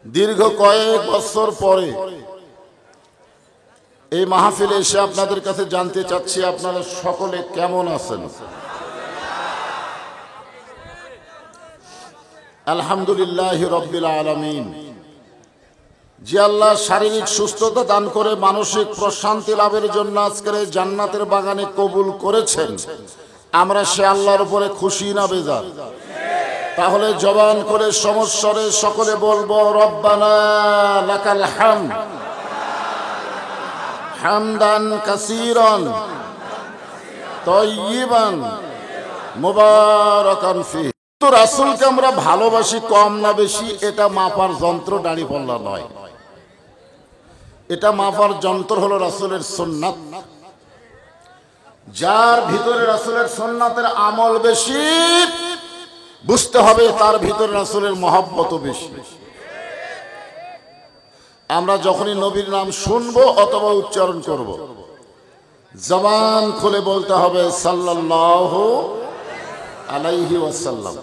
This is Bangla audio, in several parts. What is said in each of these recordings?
দীর্ঘ কয়েক বছর পরে এই মাহফিলে এসে আপনাদের কাছে জানতে চাচ্ছি আপনারা সকলে কেমন আছেন। আলহামদুলিল্লাহ রাব্বিল আলামিন। যে আল্লাহ শারীরিক সুস্থতা দান করে মানসিক প্রশান্তি লাভের জন্য আজকের এই জান্নাতের বাগানে কবুল করেছেন, আমরা সে আল্লাহর উপরে খুশি না বেজার? তাহলে জবান করে সমস্বরে সকলে বলবো রব্বানা লাকাল হামদ হামদান কাসীরান তাইয়িবান মুবারাকান ফিহি। তো রাসূলকে আমরা ভালোবাসি কম না বেশি, এটা মাপার যন্ত্র দাঁড়িপাল্লা নয়। এটা মাপার যন্ত্র হলো রাসূলের সুন্নাত। যার ভিতরে রাসূলের সুন্নাতের আমল বেশি, বুঝতে হবে তার ভিতরে রাসূলের মহব্বত বেশি। আমরা যখনই নবীর নাম শুনবো অথবা উচ্চারণ করব, জবান খুলে বলতে হবে সাল্লাল্লাহু আলাইহি ওয়াসাল্লাম।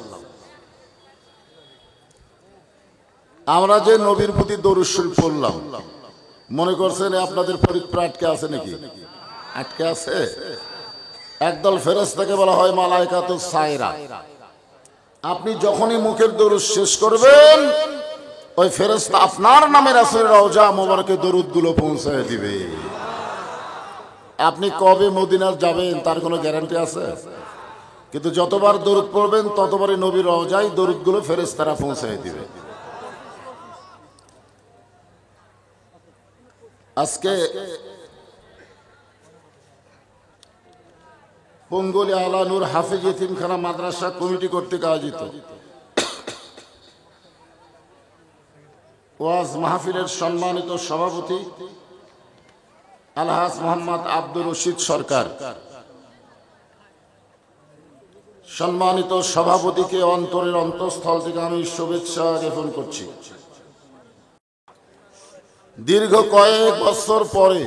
আমরা যে নবীর প্রতি দরুদ শরীফ পড়লাম, মনে করছেন আপনাদের পরীক্ষা আটকে আছে নাকি? আটকে আছে। একদল ফেরেশতাকে বলা হয় মালায়েকাতুস সায়রা। আপনি যখনই মুখের দরুদ শেষ করবেন, ওই ফেরেশতা আপনার নামে রাসূলের রওজা মোবারকে দরুদগুলো পৌঁছায় দিবে। আপনি কবে মদিনার যাবেন তার কোনো গ্যারান্টি আছে? কিন্তু যতবার দরুদ পড়বেন ততবারই নবীর রওজায় দরুদগুলো ফেরেশতারা পৌঁছায় দিবে। আজকে পঙ্গলি আলা নূর হাফিজ ইতিমখানা মাদ্রাসা কমিটি কর্তৃক আয়োজিত ওয়াজ মাহফিলের সম্মানিত সভাপতি আলহাজ মোহাম্মদ আব্দুর রশিদ সরকার, সম্মানিত সভাপতিকে অন্তরের অন্তঃস্থল থেকে আমি শুভেচ্ছা জ্ঞাপন করছি। দীর্ঘ কয়েক বছর পরে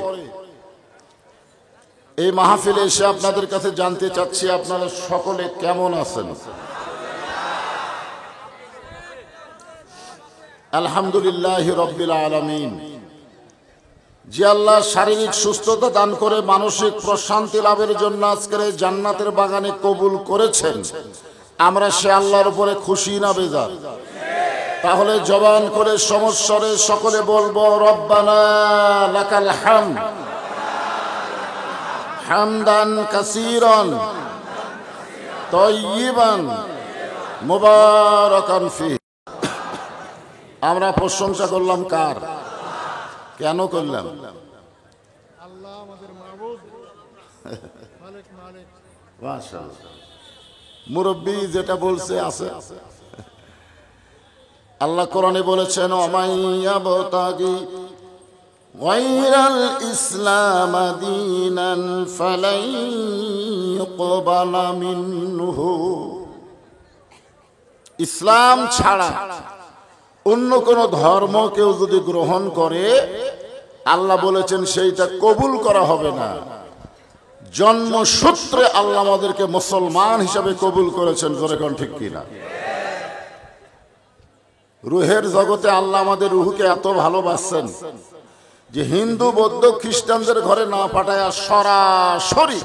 এই মাহফিলে এসে আপনাদের কাছে জানতে চাচ্ছি আপনারা সকলে কেমন আছেন। আলহামদুলিল্লাহ রাব্বিল আলামিন। যে আল্লাহ শারীরিক সুস্থতা দান করে মানসিক প্রশান্তি লাভের জন্য আজকের এই জান্নাতের বাগানে কবুল করেছেন, আমরা সে আল্লাহর উপরে খুশি না বেজার? তাহলে জবান করে সমস্বরে সকলে বলবো রব্বানা লাকাল হামদ হামদান কাসীরান তাইয়িবান মুবারাকান ফিহি। আমরা প্রশংসা করলাম কার? কেন করলাম? আল্লাহ আমাদের মাবুদ, মালিক মালিক। মাশাআল্লাহ। মুরব্বি যেটা বলছে আছে। আল্লাহ কোরআনে বলেছেন ওমাইয়াবতাগি গায়রাল ইসলাম দীনান ফালাই ইউকবালা মিনহু। ইসলাম ছাড়া অন্য কোন ধর্ম কেউ যদি গ্রহণ করে, আল্লাহ বলেছেন সেইটা কবুল করা হবে না। জন্মসূত্রে আল্লাহ আমাদেরকে মুসলমান হিসাবে কবুল করেছেন, জোরে কোন ঠিক কিনা? রুহের জগতে আল্লাহ আমাদের রুহকে এত ভালোবাসছেন যে হিন্দু বৌদ্ধ খ্রিস্টানদের ঘরে না পাঠায় সরাসরি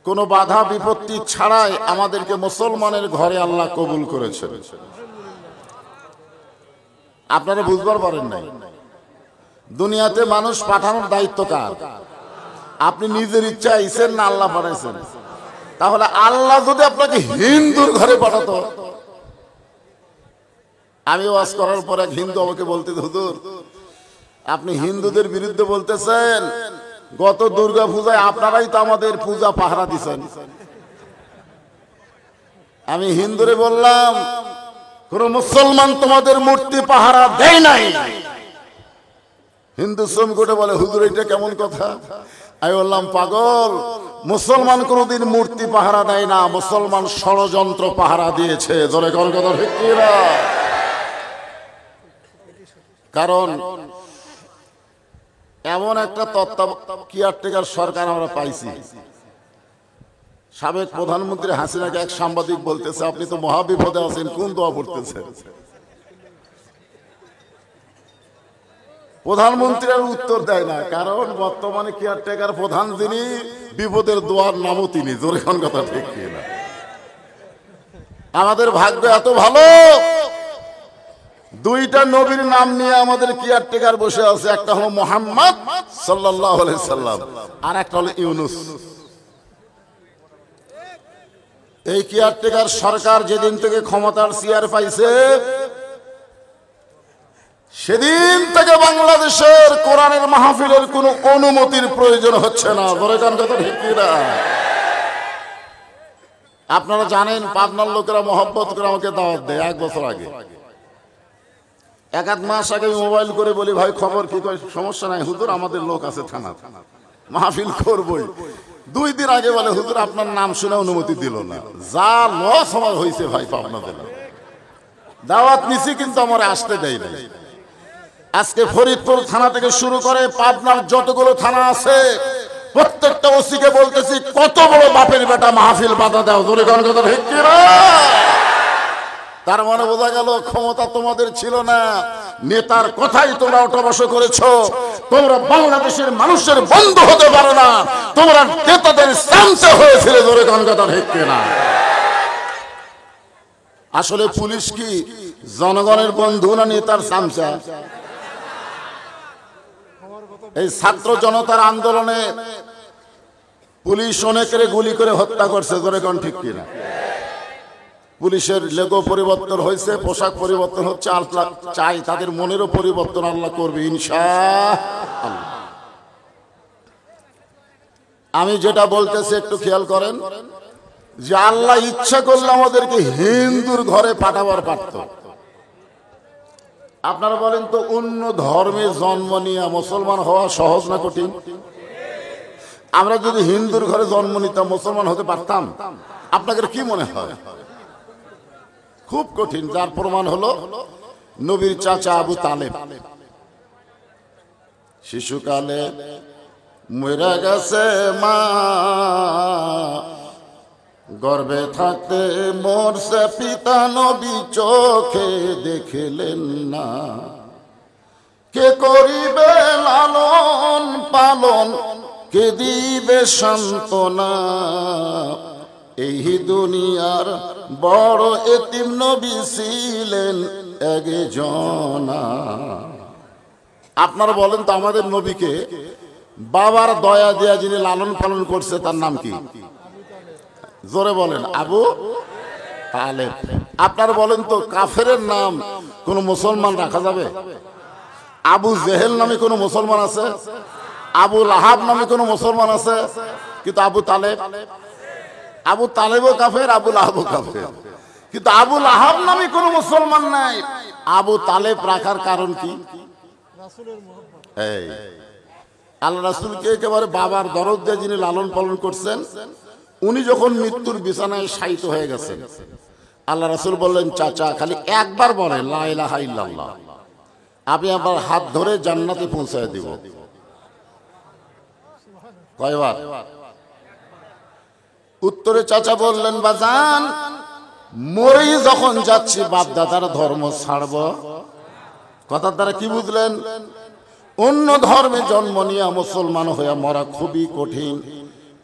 কোনো বাধা বিপত্তি ছাড়াই আমাদেরকে মুসলমানের ঘরে আল্লাহ কবুল করেছেন। আপনারা বুঝবার পারেন নাই, দুনিয়াতে মানুষ পাঠানোর দায়িত্ব কার? আপনি নিজের ইচ্ছা আইছেন না আল্লাহ পাঠাইছেন? তাহলে আল্লাহ যদি আপনাকে হিন্দুর ঘরে পাঠাতো, আমি ওয়াজ করার পর এক হিন্দু আমাকে বলতে, হুজুর আপনি হিন্দুদের বিরুদ্ধে বলতেছেন, গত দুর্গা পূজায় আপনারাই তো আমাদের পূজা পাহারা দিছেন। আমি হিন্দুরে বললাম কোন মুসলমান তোমাদের মূর্তি পাহারা দেয় নাই। হিন্দু শ্রমিকটা বলে হুজুর এটা কেমন কথা? আমি বললাম পাগল, মুসলমান কোনদিন মূর্তি পাহারা দেয় না, মুসলমান ষড়যন্ত্র পাহারা দিয়েছে। জোরে কোন কথা ঠিক কি না? কারণ এমন একটা কেয়ারটেকার সরকার আমরা পাইছি, সাবেক প্রধানমন্ত্রী হাসিনাকে এক সাংবাদিক বলতেছে আপনি তো মহাবিপদে আছেন, কোন দোয়া পড়তেছেন? প্রধানমন্ত্রী আর উত্তর দেয় না, কারণ বর্তমানে কেয়ারটেকার প্রধান যিনি, বিপদের দোয়ার নামও তিনি। জোরে কোন কথা ঠিক কিনা? আমাদের ভাগ্য এত ভালো, দুইটা নবীর নাম নিয়ে আমাদের কেয়ারটেকার বসে আছে। একটা হলো মুহাম্মদ সাল্লাল্লাহু আলাইহি সাল্লাম, আর একটা হলো ইউনূস। এই কেয়ারটেকার সরকার যেদিন থেকে ক্ষমতার চেয়ার পাইছে, সেদিন থেকে বাংলাদেশের কোরআনের মাহফিলের কোনো অনুমতির প্রয়োজন হচ্ছে না। বলে কান কথা ঠিক কিনা? আপনারা জানেন, পাবনার লোকেরা মহব্বত করে আমাকে দাওয়াত দেয়। 1 বছর আগে, 1-1 মাস আগে মোবাইল করে বলি, ভাই খবর কি? কয় সমস্যা নাই হুজুর, আমাদের লোক আছে থানা, মাহফিল করবই। 2 দিন আগে বলে, হুজুর আপনার নাম শুনে অনুমতি দিল না। যা লস আমার হয়েছে ভাই পাবনা জেলা। দাওয়াত নিছি কিন্তু আমার আসতে দেয় নাই। আজকে ফরিদপুর থানা থেকে শুরু করে পাবনার যতগুলো থানা আছে, প্রত্যেকটা ওসিকে বলতেছি, কত বড় বাপের বেটা মাহফিল বাধা দাও। জোরে কোন কথা ঠিক কিনা? তার মানে বোঝা গেল ক্ষমতা তোমাদের ছিল না, নেতার কথাই তোমরা ওঠা বসা করেছো। তোমরা বাংলাদেশের মানুষের বন্ধু হতে পারো না, তোমরা নেতাদের চামচা হয়েছিল। জোরে কোন কথা ঠিক কিনা? আসলে পুলিশ কি জনগণের বন্ধু না নেতার চামচা? এই ছাত্র জনতার আন্দোলনে পুলিশ অনেকের গুলি করে হত্যা করছে। জোরে কোন ঠিক কিনা? পুলিশের লেগো পরিবর্তন হয়েছে, পোশাক পরিবর্তন হচ্ছে। আল্লাহ চাই তাদের মনেরও পরিবর্তন আল্লাহ করবে ইনশাআল্লাহ। আমি যেটা বলতেছি একটু খেয়াল করেন, যে আল্লাহ ইচ্ছা করলে আমাদেরকে হিন্দুর ঘরে পাঠাবার পারত। আপনারা বলেন তো, অন্য ধর্মে জন্ম নিয়ে মুসলমান হওয়া সহজ না কঠিন? আমরা যদি হিন্দুর ঘরে জন্ম নিতাম, মুসলমান হতে পারতাম? আপনাদের কি মনে হয়? খুব কঠিন। যার প্রমাণ হলো নবীর চাচা আবু তালেব। শিশুকালে মরে গেছে মা, গর্ভে থাকতে মরছে পিতা, নবী চোখে দেখিলেন না। কে করিবে লালন পালন, কে দিবে সান্ত্বনা? এই দুনিয়ার বড় এতিম নবী ছিলেন একজনা। আপনারা বলেন তো, আমাদের নবীকে বাবার দয়া দেয়া যিনি লালন পালন করছে, তার নাম কি? জোরে বলেন। আবু তালেব। আপনারা বলেন তো, কাফেরের নাম কোন মুসলমান রাখা যাবে? আবু জেহেল নামে কোন মুসলমান আছে? আবু লাহাব নামে কোন মুসলমান আছে? কিন্তু আবু তালেব, আবু তালেবও কাফের, আবু লাহাবও কাফের, কিন্তু আবু লাহাব নামে কোন মুসলমান নাই। আবু তালেব রাখার কারণ কি? এই আল্লাহ রাসূলকে একেবারে বাবার দরদ দিয়ে যিনি লালন পালন করছেন, উনি যখন মৃত্যুর বিছানায় শায়িত হয়ে গেছেন, আল্লাহ রাসূল বললেন, চাচা খালি একবার বলেন লা ইলাহা ইল্লাল্লাহ, আমি আমার হাত ধরে জান্নাতে পৌঁছায় দিব। কয়বার? উত্তরে চাচা বললেন, বাজান মরেই যখন যাচ্ছি বাপ দাদার ধর্ম ছাড়ব। কথার দ্বারা কি বুঝলেন? অন্য ধর্মে জন্ম নিয়ে মুসলমান হয়ে মরা খুবই কঠিন।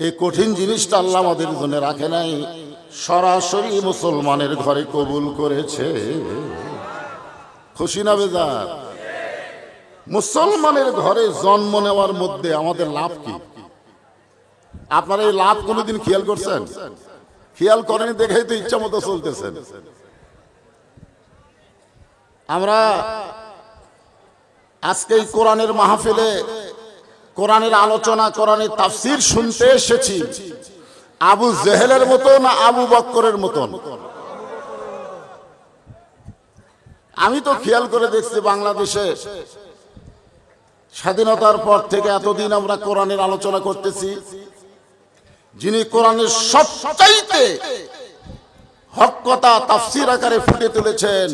এই কঠিন জিনিসটা আল্লাহ আমাদের জন্য রাখে নাই, সরাসরি মুসলমানের ঘরে কবুল করেছে। খুশি না বেজার? মুসলমানের ঘরে জন্ম নেওয়ার মধ্যে আমাদের লাভ কি? আপনারা এই লাভ কোনোদিন খেয়াল করছেন? খেয়াল করেন দেখেই তো ইচ্ছা মতো চলতেছেন। আমরা আজকে এই কোরআনের মাহফিলে কোরআনের আলোচনা, কোরআনের তাফসীর শুনতে এসেছি। আবু জেহেলের মতো না আবু বকরের মতন? আমি তো খেয়াল করে দেখছি, বাংলাদেশে স্বাধীনতার পর থেকে এতদিন আমরা কোরআনের আলোচনা করতেছি, যিনি কোরআনের সবচাইতে হক কথা তাফসীর আকারে ফুটে তুলেছেন,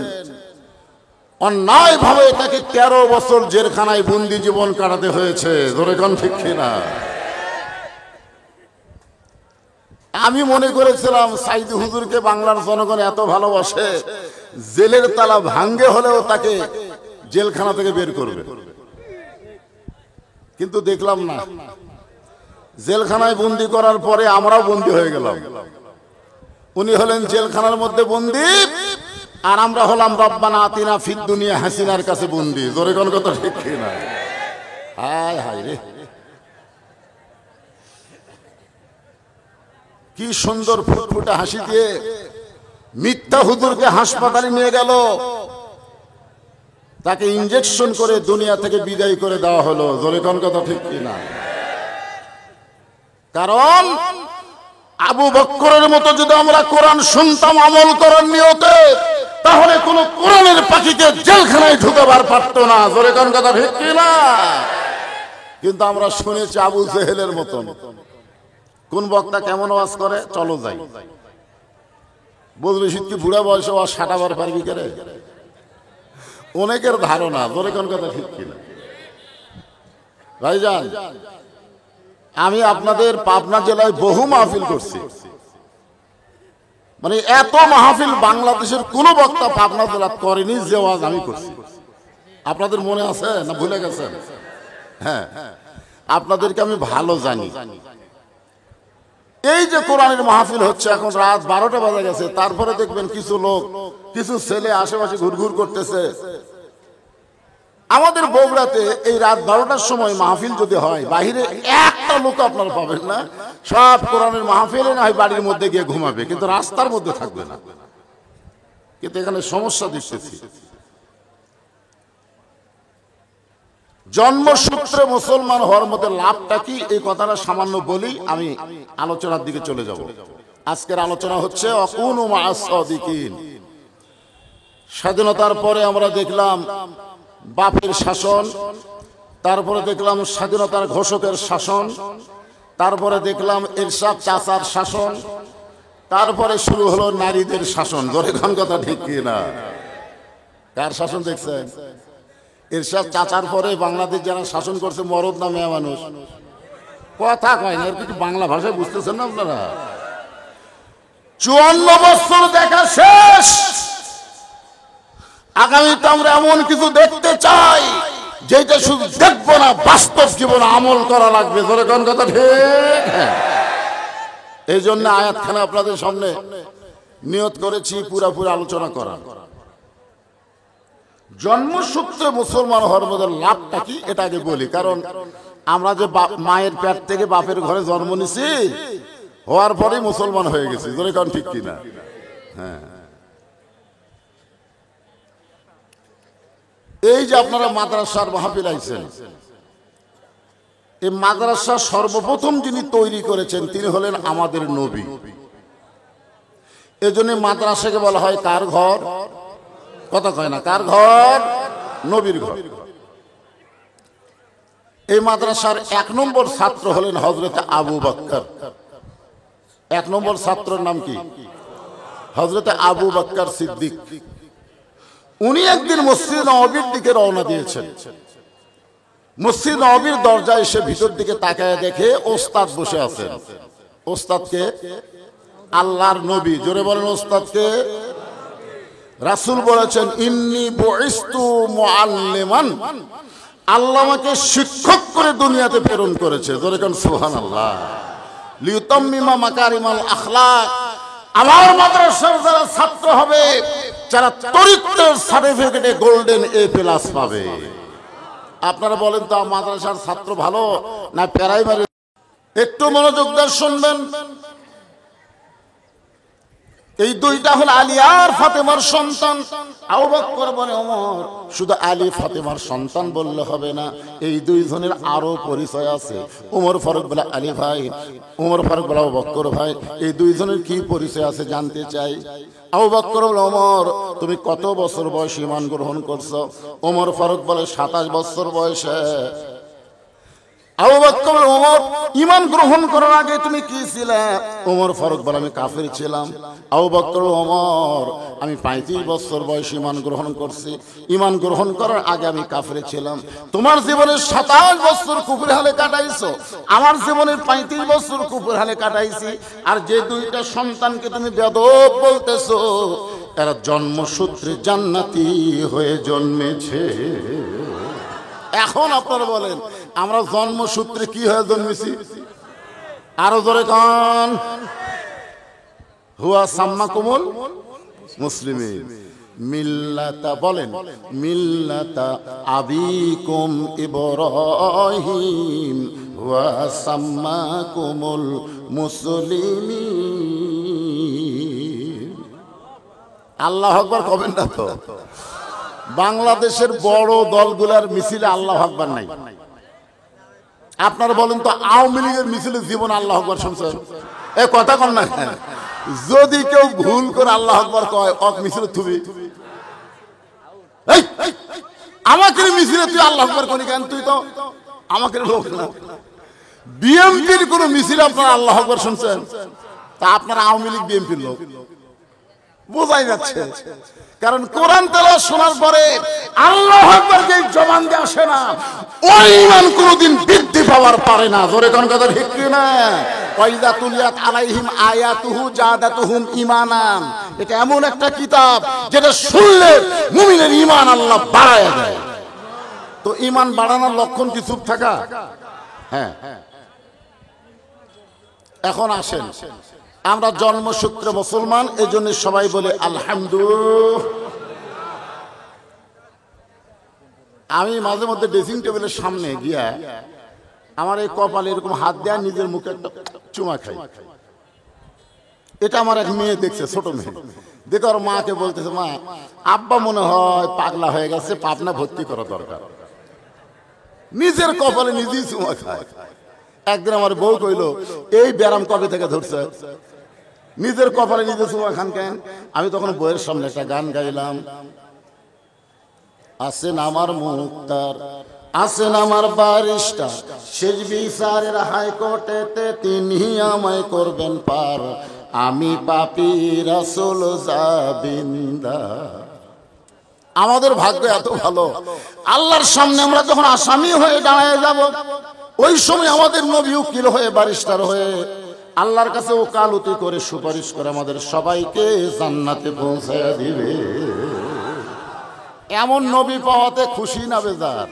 অন্যায় ভাবে তাকে 13 বছর জেলখানায় বন্দি জীবন কাটাতে হয়েছে। ধরে কোন ঠিক কিনা? আমি মনে করেছিলাম সাইদি হুজুরকে বাংলার জনগণ এত ভালোবাসে, জেলের তালা ভাঙ্গে হলেও তাকে জেলখানা থেকে বের করবে। কিন্তু দেখলাম না। জেলখানায় বন্দি করার পরে আমরাও বন্দি হয়ে গেলাম। উনি হলেন জেলখানার মধ্যে বন্দি, আর আমরা হলাম রব্বানা আতিনা ফিদ দুনিয়া হাসিনার কাছে বন্দি। জোরে কোন কথা ঠিক না? হায় হায় রে, কি সুন্দর ফুটফুটে হাসি দিয়ে মিথ্যা হুজুরকে হাসপাতালে নিয়ে গেল, তাকে ইনজেকশন করে দুনিয়া থেকে বিদায় করে দেওয়া হলো। জোরে কোন কথা ঠিক কিনা? কারণ আবু বকরের মতো যদি আমরা কোরআন শুনতাম আমল করার নিয়তে, তাহলে কোন কোরআনের পাখিকে জেলখানায় ঢুকাবার পারতো না। জোরে কোন কথা ঠিক কিনা? কিন্তু আমরা শুনেছি আবু জেহেলের মতন। কোন বক্তা কেমন ওয়াজ করে, চলো যাই। বদরুল রশিদ কি বুড়া বয়সে ওয়াজ সাটাবার পারবি করে? অনেকের ধারণা। জোরে কোন কথা ঠিক কিনা? ভাইজান, আমি আপনাদের পাবনা জেলায় বহু মাহফিল করছি। মানে এত মাহফিল বাংলাদেশের কোন বক্তা পাবনা জেলা করেনি যে ওয়াজ আমি করছি। আপনাদের মনে আছে না ভুলে গেছেন? হ্যাঁ, আপনাদেরকে আমি ভালো জানি। এই যে কোরআনের মাহফিল হচ্ছে, এখন রাত 12টা বাজে গেছে, তারপরে দেখবেন কিছু লোক, কিছু ছেলে আশেপাশে ঘুরঘুর করতেছে। আমাদের বগুড়াতে এই রাত 12টার সময় মাহফিল যদি হয়, বাহিরে একটা লোক আপনারা পাবেন না। সব কোরআনের মাহফিলে না হয় বাড়ির মধ্যে গিয়ে ঘুমাবে, কিন্তু রাস্তার মধ্যে থাকবে না। কিন্তু এখানে সমস্যা দেখতেছি। জন্মসূত্রে মুসলমান হওয়ার মধ্যে লাভটা কি, এই কথাটা সামান্য বলি, আমি আলোচনার দিকে চলে যাব। আজকের আলোচনা হচ্ছে অকুনু মা'আস সাদিকিন। স্বাধীনতার পরে আমরা দেখলাম বাপের শাসন, তারপরে দেখলাম স্বাধীনতার ঘোষকের শাসন, তারপরে দেখলাম এরশাদ চাচার শাসন, তারপরে শুরু হলো নারীদের শাসন। জোরে কোন কথা ঠিক কি না? কার শাসন দেখছেন? এরশাদ চাচার পরে বাংলাদেশ যারা শাসন করছে মরদ না মেয়ে মানুষ? কথা কয় না, এর কিছু বাংলা ভাষায় বুঝতেছেন না আপনারা? 54 বছর দেখা শেষ। আগামীতে আমরা এমন কিছু দেখতে চাই যেটা শুধু দেখবো না, বাস্তব জীবনে আমল করা লাগবে। ধরে কোন কথা ঠিক? এই জন্য আয়াতখানা আপনাদের সামনে নিয়ত করেছি পুরাপুরি আলোচনা করা। জন্মসূত্রে মুসলমান হওয়ার মধ্যে লাভটা কি এটা আগে বলি। কারণ আমরা যে মায়ের পেট থেকে বাপের ঘরে জন্ম নিছি, হওয়ার পরেই মুসলমান হয়ে গেছি। ধরে কোন ঠিক কিনা? হ্যাঁ, এই যে আপনারা মাদ্রাসার মাহফিল আইছেন, এই মাদ্রাসা সর্বপ্রথম যিনি তৈরি করেছেন তিনি হলেন আমাদের নবী। এজন্য মাদ্রাসাকে বলা হয় কার ঘর? কথা কয় না, কার ঘর? নবীর ঘর। এই মাদ্রাসার 1 নম্বর ছাত্র হলেন হযরতে আবু বকর। 1 নম্বর ছাত্রের নাম কি? হযরতে আবু বকর সিদ্দিক। উনি একদিন মসজিদ নববীর দিকে রওনা দিয়েছেন। মসজিদ নববীর দরজায় এসে ভিতর দিকে তাকায় দেখে ওস্তাদ বসে আছেন। ওস্তাদকে? আল্লাহর নবী। জোরে বলেন ওস্তাদকে? রাসূল বলেছেন ইন্নী বুইস্তু মুআল্লিমান, আল্লাহ আমাকে শিক্ষক করে দুনিয়াতে প্রেরণ করেছে। জোরে বলেন সুবহানাল্লাহ। লিউতাম্মিমা মাকারিমাল আখলাক, আমার মাদ্রাসার যারা ছাত্র হবে, যারা তরিকতের সার্টিফিকেটে গোল্ডেন A+ পাবে। আপনারা বলেন তো মাদ্রাসার ছাত্র ভালো না প্রাইমারি? একটু মনোযোগ দিয়ে শুনবেন। এই দুইটা হল আলী আর ফাতেমার সন্তান। আবু বকর বলে ওমর, শুধু আলী ফাতেমার সন্তান বললে হবে না, এই দুইজনের আরো পরিচয় আছে। ওমর ফারুক বলে আলী ভাই, ওমর ফারুক বলে আবু বকর ভাই, এই দুইজনের কি পরিচয় আছে জানতে চাই। আবু বকর বলে ওমর তুমি কত বছর বয়সে ঈমান গ্রহণ করছো? ওমর ফারুক বলে 27 বছর বয়সে। আবু বকর বলে ওমর ঈমান গ্রহণ করার আগে তুমি কি ছিলে? ওমর ফারুক বলে আমি কাফির ছিলাম। আবু বকর ওমর আমি 35 বছর বয়সে ঈমান গ্রহণ করছি, ঈমান গ্রহণ করার আগে আমি কাফির ছিলাম। তোমার জীবনে 27 বছর কুফর হালে কাটাইছো, আমার জীবনে 35 বছর কুফর হালে কাটাইছি। আর যে দুইটা সন্তানকে তুমি বেয়াদব বলতেছো, এরা জন্মসূত্রে জান্নাতি হয়ে জন্মেছে। এখন আপনারা বলেন আমরা জন্মসূত্রে কি হয়ে জন্মেছি? আরো জোরে কান। হুয়া সাম্মাকুমুল মুসলিমিন মিল্লাতা, বলেন মিল্লাতা আবিকুম ইব্রাহিম ওয়া সাম্মাকুমুল মুসলিমিন। আল্লাহু আকবার কবেন না তো? বাংলাদেশের বড় দলগুলার মিছিলে আল্লাহু আকবার নাই। আপনারা বলেন তো আওয়ামী লীগের মিছিলে জীবন আল্লাহু আকবার শুনছেন? এ কথা কন না। যদি কেউ ভুল করে আল্লাহু আকবার কয় অক মিছিলে থুবি, আমাকে মিছিলে তুই আল্লাহু আকবার করি কেন? তুই তো আমাকে লোক না। বিএনপির কোন মিছিলে আপনারা আল্লাহু আকবার শুনছেন? তা আপনারা আওয়ামী লীগ বিএনপির লোক বোঝাই যাচ্ছে। কারণ কোরআন তেলাওয়াত শোনার পরে আল্লাহু আকবার যে জবান দিয়ে আসে না, ওই ঈমান কোনদিন বৃদ্ধি পাওয়ার পারে না। জোরে কোন কথা ঠিক কি না? ওয়াইদা তুলিয়াত আলাইহিম আয়াতুহু জাদাতুহুম ঈমানান। এটা এমন একটা কিতাব যেটা শুনলে মুমিনের ঈমান আল্লাহ বাড়ায় দেয়। তো ঈমান বাড়ানোর লক্ষণ কি চুপ থাকা? হ্যাঁ। এখন আসেন, আমরা জন্মসূত্রে মুসলমান, এই জন্য সবাই বলে আলহামদুলিল্লাহ। আমি মাঝে মধ্যে ড্রেসিং টেবিলের সামনে গিয়া আমার এই কপালে এরকম হাত দেয়া নিজের মুখে একটা চুমা খাই। এটা আমার এক মেয়ে দেখছে, ছোট মেয়ে দেখে ওর মাকে বলতেছে, মা আব্বা মনে হয় পাগলা হয়ে গেছে, পাবনা ভর্তি করা দরকার। নিজের কপালে নিজেই চুমা খায়। একদিন আমার বউ কইল, এই ব্যারাম কবে থেকে ধরছে? নিজের কপালে নিজে চুমা খান কেন? আমি তখন বইয়ের সামনে একটা গান গাইলাম, আসেন আমার মুক্তার, আসেন আমার বারিস্টার, শেষ বিচারের হাইকোর্টেতে তিনি আমায় করবেন পার, আমি পাপী রাসূল জাবিন্দার। আমাদের ভাগ্য এত ভালো, আল্লাহর সামনে আমরা যখন আসামি হয়ে দাঁড়ায় যাব, ওই সময় আমাদের নবী উকিল হয়ে বারিস্টার হয়ে আল্লাহর কাছে ওকালতি করে সুপারিশ করে আমাদের সবাইকে জান্নাতে পৌঁছায়া দিবে। এমন নবী পাওয়াতে খুশি না বেজার?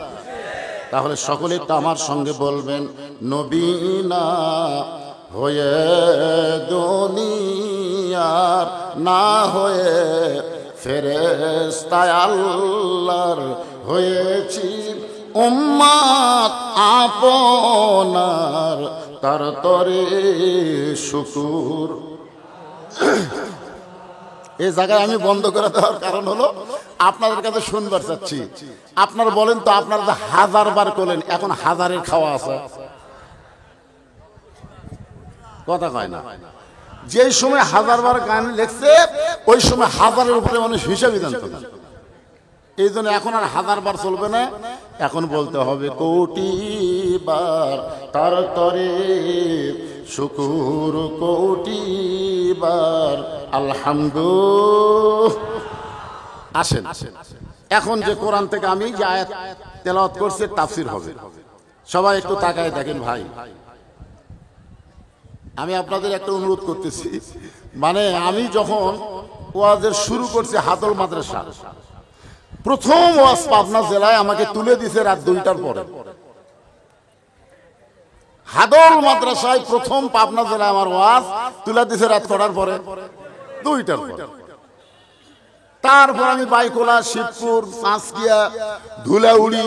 তাহলে সকলে তো আমার সঙ্গে বলবেন, নবী না হয়ে দুনিয়ার, না হয়ে ফেরেশতা আল্লাহর হয়েছি উম্মত আপনার, তার তরে শুকুর। এই জায়গায় আমি বন্ধ করে দেওয়ার কারণ হলো আপনাদের কাছে শুনবার চাচ্ছি। আপনারা বলেন তো, আপনারা 1000 বার করলেন, এখন 1000-এর খাওয়া আছে? কথা কয় না। যেই সময় 1000 বার গান লেখছে, ওই সময় 1000-এর উপরে মানুষ হিসাবই জানতো না। এই জন্য এখন আর 1000 বার চলবে না, এখন বলতে হবে কোটি বার তার তরে শুকুর, কোটি বার আলহামদুলিল্লাহ। আসেন, এখন যে কোরআন থেকে আমি যে আয়াত তেলাওয়াত করছি তাফসীর হবে, সবাই একটু তাকায় দেখেন। ভাই, আমি আপনাদের একটা অনুরোধ করতেছি, মানে আমি যখন ওয়াজের শুরু করছি হাদল মাদ্রাসা, প্রথম ওয়াজ পাবনা জেলায় আমাকে তুলে দিছে রাত 2টার পরে। হাদল মাদ্রাসায় প্রথম পাবনা জেলায় আমার ওয়াজ তুলে দিছে রাত কটার পরে? 2টার পরে। তারপর আমি বাইকোলা, শিবপুর, চাঁচকিয়া, ধুলাউড়ি,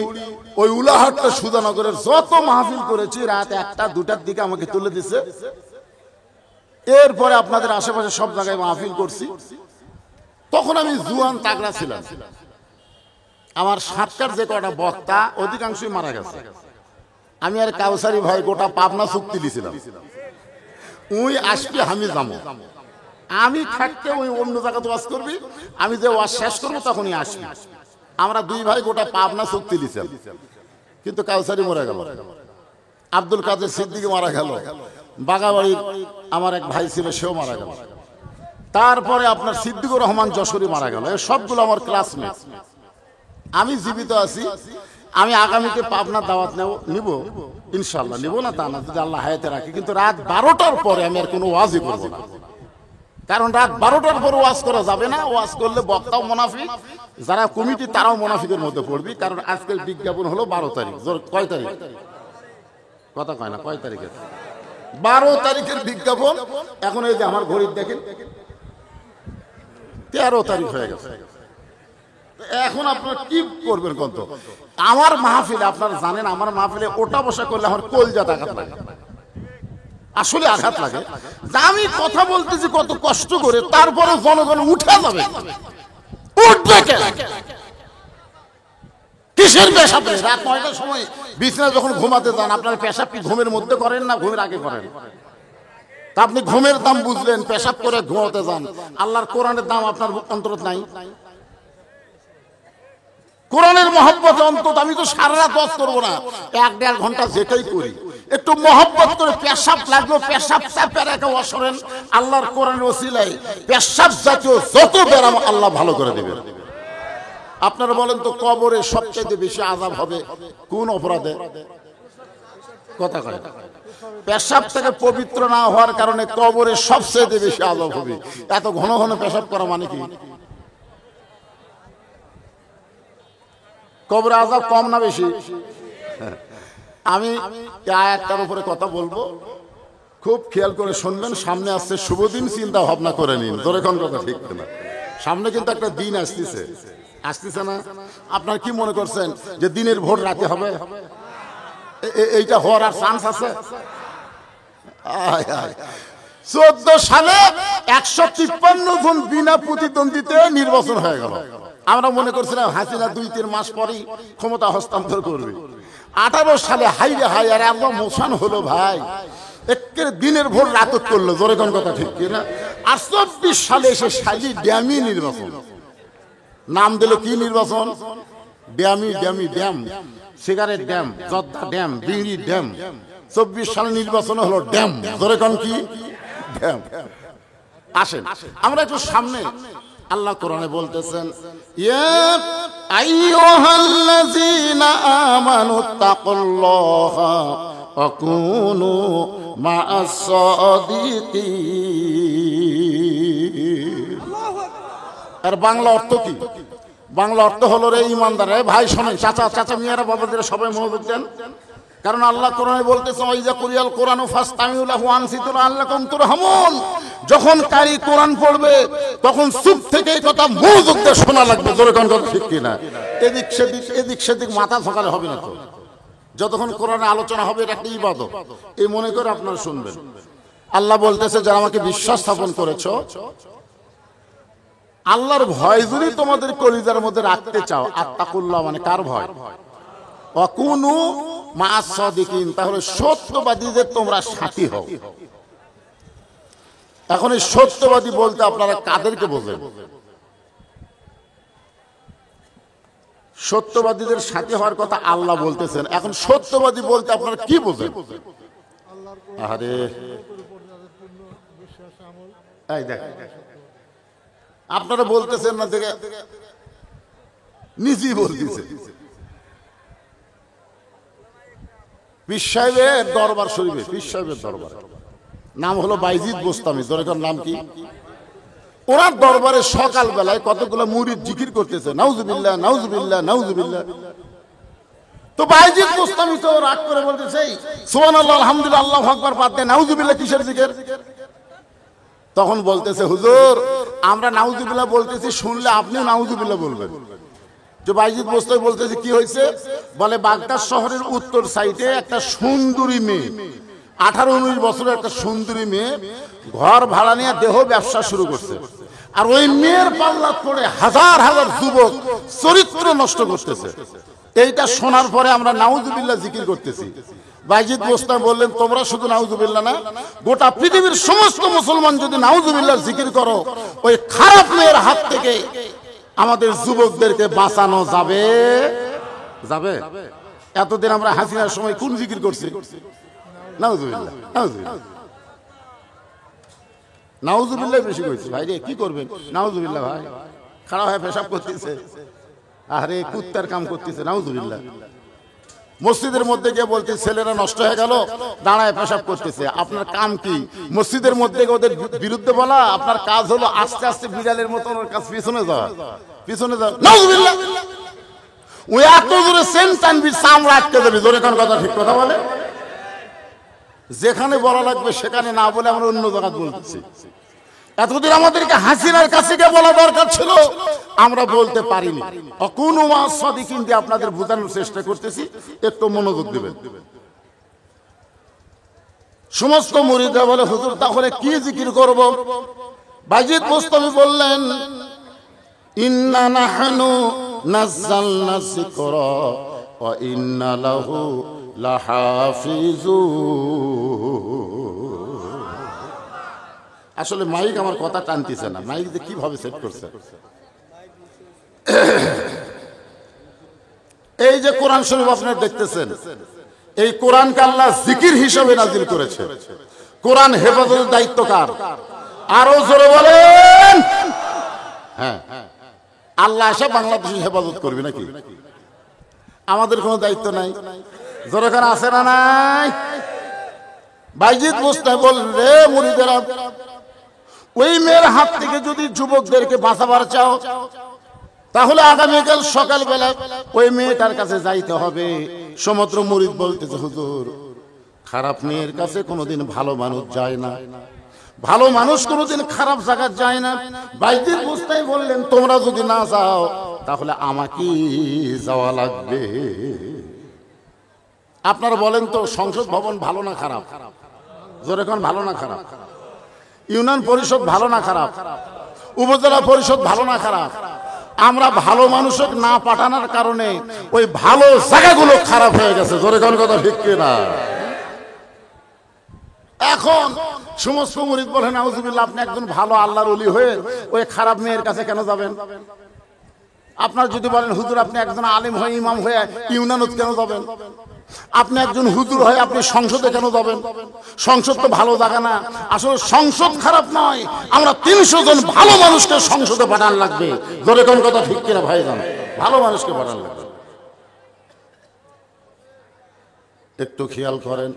ওই উলাহাট্টা, সুধানগরের যত মাহফিল করেছি রাত 1টা-2টার দিকে আমাকে তুলে দিছে। এরপরে আপনাদের আশেপাশে সব জায়গায় মাহফিল করছি। তখন আমি জুয়ান তাগড়া ছিলাম। আমার 7টার যে কটা বক্তা অধিকাংশই মারা গেছে। আমি আর কাউসারি ভাই গোটা পাবনা চুক্তি দিয়েছিলাম, উই আসবি আমি যাবো, আমি থাকতে ওই অন্য জায়গাতে ওয়াজ করবি, আমি যে ওয়াজ শেষ করবো তখনই আসবি। আমরা 2 ভাই গোটা পাবনা চুক্তি দিয়েছিলাম, কিন্তু কাউসারি মরে গেল, আব্দুল কাদের সিদ্দিকী মারা গেল, বাগাবাড়ির আমার এক ভাই ছিল সেও মারা গেল, তারপরে আপনার সিদ্দিকুর রহমান যশোরী মারা গেল। এই সবগুলো আমার ক্লাসমেট। আমি জীবিত আছি, আমি আগামীতে পাবনা দাওয়াত নিব ইনশাল্লাহ, নিব না তা না, যদি আল্লাহ হায়াতে রাখে, কিন্তু রাত 12টার পরে আমি আর কোনো ওয়াজই করবো না। কারণ রাত 12টার পর ওয়াজ করা যাবে না, ওয়াজ করলে বক্তাও মুনাফিক, যারা কমিটি তারাও মুনাফিকের মধ্যে পড়বি। কারণ আজকের বিজ্ঞাপন হলো 12 তারিখ। কয় তারিখ কথা কয় না, কয় তারিখে? 12 তারিখের বিজ্ঞাপন। এখন এই যে আমার ঘড়ির দেখেন 13 তারিখ হয়ে গেছে। এখন আপনারা কি করবেন কত? আমার মাহফিলে আপনারা জানেন, আমার মাহফিলে ওটা বসা করলে আমার কলজাতে আঘাত লাগে, আসলে আঘাত লাগে। আমি কথা বলতেছি কত কষ্ট করে, তারপরে জনগণ উঠে যাবে, উঠবে কেন? কিসের পেশাব? রাত 9টার সময় বিছানায় যখন ঘুমাতে যান, আপনার পেশাব কি ঘুমের মধ্যে করেন না ঘুমের আগে করেন? তা আপনি ঘুমের দাম বুঝলেন, পেশাব করে ঘুমাতে যান। আল্লাহর কোরআনের দাম আপনার অন্তরত নাই? কোরআনের মহব্বত অন্তত, আমি তো সারা রাত ওয়াজ করবো না, 1-1.5 ঘন্টা যেটাই করি, একটু মহব্বত করে পেশাব লাগলো, পেশাব চাপে রেখে অসরেন আল্লাহর কোরআনের ওসিলায় পেশাব জাতীয় যত ব্যারাম আল্লাহ ভালো করে দেবেন। আপনারা বলেন তো, কবরে সবচেয়ে বেশি আযাব হবে কোন অপরাধে? কথা কয়, পেশাব থেকে পবিত্র না হওয়ার কারণে কবরে সবচেয়ে বেশি আযাব হবে। এত ঘন ঘন পেশাব করা মানে কি? কবরে আযাব কম না বেশি? আমি আয়াতটার উপরে কথা বলবো, খুব খেয়াল করে শুনবেন। সামনে আসছে শুভদিন, চিন্তা ভাবনা করে নিন। জোরে কোন কথা ঠিক না? সামনে কিন্তু একটা দিন আসতেছে, আসতেছে না? আপনার কি মনে করছেন যে দিনের ভোট রাতে হবে? এইটা হওয়ার আর চান্স আছে? 14 সালে 153 জন বিনা প্রতিদ্বন্দ্বিতে নির্বাচন হয়ে গেল। আমরা মনে করছিলাম হাসিনা 2-3 মাস পরেই ক্ষমতা হস্তান্তর করবে। 18 সালে হাই রে হাই, আর একদম মোশন হলো ভাই, একের দিনের ভোট রাতত করলো। জোরে কোন কথা ঠিক কিনা? আর 24 সালে এসে শালি ড্যামি নির্বাচন। নাম দিল কি নির্বাচন? ড্যামি, ড্যামি ড্যাম, সিগারেট ড্যাম, জর্দা ড্যাম, বিড়ি ড্যাম। 24 সালে নির্বাচন হলো ড্যাম। জোরে কোন কি? ড্যাম। আসেন আমরা একটু সামনে, আল্লাহ কোরআনে বলতেছেন, ইয়া আইয়ুহাল্লাযীনা আমানুত্তাকুল্লাহা ওয়া কুনু মা'আস সাদিকিন। আর বাংলা অর্থ কি? বাংলা অর্থ হলো, রে ইমানদার, রে ভাই শোনেন, চাচা চাচা মিয়ারা বাবাদের সবাই মনোযোগ দেন। কারণ আল্লাহ কোরআনে বলতেছে, ওয়াইজা কুরিয়াল কোরআনু ফাসতামিউ লাহু ওয়ানসিতু লাআল্লাকুম তুরহামুন। যখন কারি কোরআন পড়বে তখন চুপ থেকে এই কথা মনোযোগ দিয়ে শোনা লাগবে। জোরে কোন কথা ঠিক কিনা? এদিক সেদিক মাথা ঝোঁকালে হবে না তো। যতক্ষণ কোরআনে আলোচনা হবে, এটা একটা ইবাদত, এই মনে করে আপনারা শুনবেন। আল্লাহ বলতেছে, যারা আমাকে বিশ্বাস স্থাপন করেছো, আল্লাহর ভয় যদি তোমাদের কলিজার মধ্যে রাখতে চাও, আত্তাকুল্লাহ মানে কার ভয়? ওয়া কুনু মা'আস সাদিকিন, তাহলে সত্যবাদীদের তোমরা সাথী হও। এখন এই সত্যবাদী বলতে আপনারা কাদেরকে বোঝেন? সত্যবাদীদের সাথী হওয়ার কথা আল্লাহ বলতেছেন। এখন সত্যবাদী বলতে আপনারা কি বোঝেন? আরে এই দেখ, আপনারা বলতেছেন না, দেখে নিজেই বলতেছে। পীর সাহেবের দরবার শরীফে, পীর সাহেবের দরবার, নাম হলো বাইজিদ বোস্তামি। দরকার নাম কি? ওনার দরবারে সকাল বেলায় কতগুলো মুরিদ জিকির করতেছে, নাউজুবিল্লাহ নাউজুবিল্লাহ নাউজুবিল্লাহ। তো বাইজিদ বোস্তামি তো রাগ করে বলতেছে, সুবহানাল্লাহ আলহামদুলিল্লাহ আল্লাহু আকবার বাদ দেন, নাউজুবিল্লাহ কিসের জিকির? তখন বলতেছে, হুজুর আমরা নাউজুবিল্লাহ বলতেছি, শুনলে আপনিও নাউজুবিল্লাহ বলবেন। যে বাইজিদ বোস্তামি বলতেছে, কি হয়েছে? বলে, বাগদাদ শহরের উত্তর সাইডে একটা সুন্দরী মেয়ে, 18-19 বছরের একটা সুন্দরী মেয়ে ঘর ভাড়া নিয়ে দেহ ব্যবসা শুরু করছে। আর ওই মেয়ের পাল্লা পড়ে হাজার হাজার যুবক চরিত্র নষ্ট করতেছে। এইটা শোনার পরে আমরা নাউজুবিল্লাহ জিকির করতেছি। বাইজিদ বোস্তামি বললেন, তোমরা শুধু নাউজুবিল্লাহ না, গোটা পৃথিবীর সমস্ত মুসলমান যদি নাউজুবিল্লাহ জিকির করো, ওই খারাপ মেয়ের হাত থেকে আমাদের যুবকদেরকে বাঁচানো যাবে। যাবে? এতদিন আমরা হাসিনার সময় কোন জিকির করছি? নাউজুবিল্লাহ নাউজুবিল্লাহ নাউজুবিল্লাহ বেশি কইছি। ভাই রে কি করবেন? নাউজুবিল্লাহ ভাই খারাপ হয়ে পেশাব করতেছে, আরে কুত্তার কাম করতেছে, নাউজুবিল্লাহ। মসজিদের মধ্যে গিয়ে বলতে ছেলেরা নষ্ট হয়ে গেল, দাঁড়ায় পেশাব করতেছে, আপনার কাম কি? মসজিদের মধ্যে গিয়ে ওদের বিরুদ্ধে বলা? আপনার কাজ হলো আস্তে আস্তে বিড়ালের মতো ওর কাছে পিছনে যাওয়া, পিছনে যাওয়া। নাউজুবিল্লাহ। ওই এত জোরে সেন টানবি চামড়া আটকে দেবে। জোরে কোন কথা, ঠিক কথা বলে। যেখানে বলা লাগবে সেখানে না বলে আমরা অন্য জায়গায় বলতেছি। এতদিন আমাদেরকে হাসিনার কাছে গিয়ে বলা দরকার ছিল, আমরা বলতে পারিনি। অকুনু মা সাদিকিন দিয়ে আপনাদের বোঝানোর চেষ্টা করতেছি, একটু মনোযোগ দিবেন। সমস্ত মুরিদরা বলে, হুজুর তাহলে কি জিকির করব? বাজিদ বুস্তামি বললেন, ইন্না নাহনু নাযালনা যিকরা ওয়া ইন্না লাহু লাহাফিজুন। আসলে মাইক আমার কথা টানতেছে না, মাইক যে কিভাবে সেট করছে। এই যে কোরআন শরীফ আপনারা দেখতেছেন, এই কোরআনকে আল্লাহ জিকির হিসেবে নাজিল করেছে। কোরআন হেফাজতের দায়িত্ব কার? আরো জোরে বলেন। হ্যাঁ, আল্লাহ এসে বাংলাদেশে হেফাজত করবে নাকি? আমাদের কোনো দায়িত্ব নাই? জোরে কার আছে না নাই? বাইজিদ বুঝতে বললেন, রে মুরিদেরা, ওই মেয়ের হাত থেকে যদি যুবকদেরকে বাঁচাবার চাও, তাহলে আগামীকাল সকালবেলা ওই মেয়েটার কাছে যাইতে হবে। সমস্ত মুরিদ বলতেছে, হুজুর খারাপ মেয়ের কাছে কোনোদিন ভালো মানুষ যায় না, ভালো মানুষ কোনোদিন খারাপ জায়গায় যায় না। বাইজিদ বুঝতেই বললেন, তোমরা যদি না যাও তাহলে আমাকে যাওয়া লাগবে। আপনারা বলেন তো, সংসদ ভবন ভালো না খারাপ? জোরে কোন, ভালো না খারাপ? ইউনিয়ন পরিষদ ভালো না খারাপ? উপজেলা পরিষদ ভালো না খারাপ? আমরা ভালো মানুষকে না পাঠানোর কারণে ওই ভালো জায়গাগুলো খারাপ হয়ে গেছে। জোরে কোন কথা, ঠিক কিনা? এখন সমস্ত মুরিদ বলেন, নাউজুবিল্লাহ, আপনি একজন ভালো আল্লাহর ওলি হয়ে ওই খারাপ মেয়ের কাছে কেন যাবেন? আপনার যদি বলেন, হুজুর আপনি একজন আলেম হয়ে ইমাম হয়ে ইউনিয়নত কেন যাবেন? আপনি একজন হুজুর হয়ে আপনি সংসদে কেন যাবেন? সংসদ তো ভালো জায়গা না। আসলে সংসদ খারাপ নয়, আমরা 300 জন ভালো মানুষকে সংসদে পাঠান লাগবে। জোরে কোন কথা, ঠিক কিনা ভাইজান? ভালো মানুষকে পাঠান লাগবে। একটু খেয়াল করেন।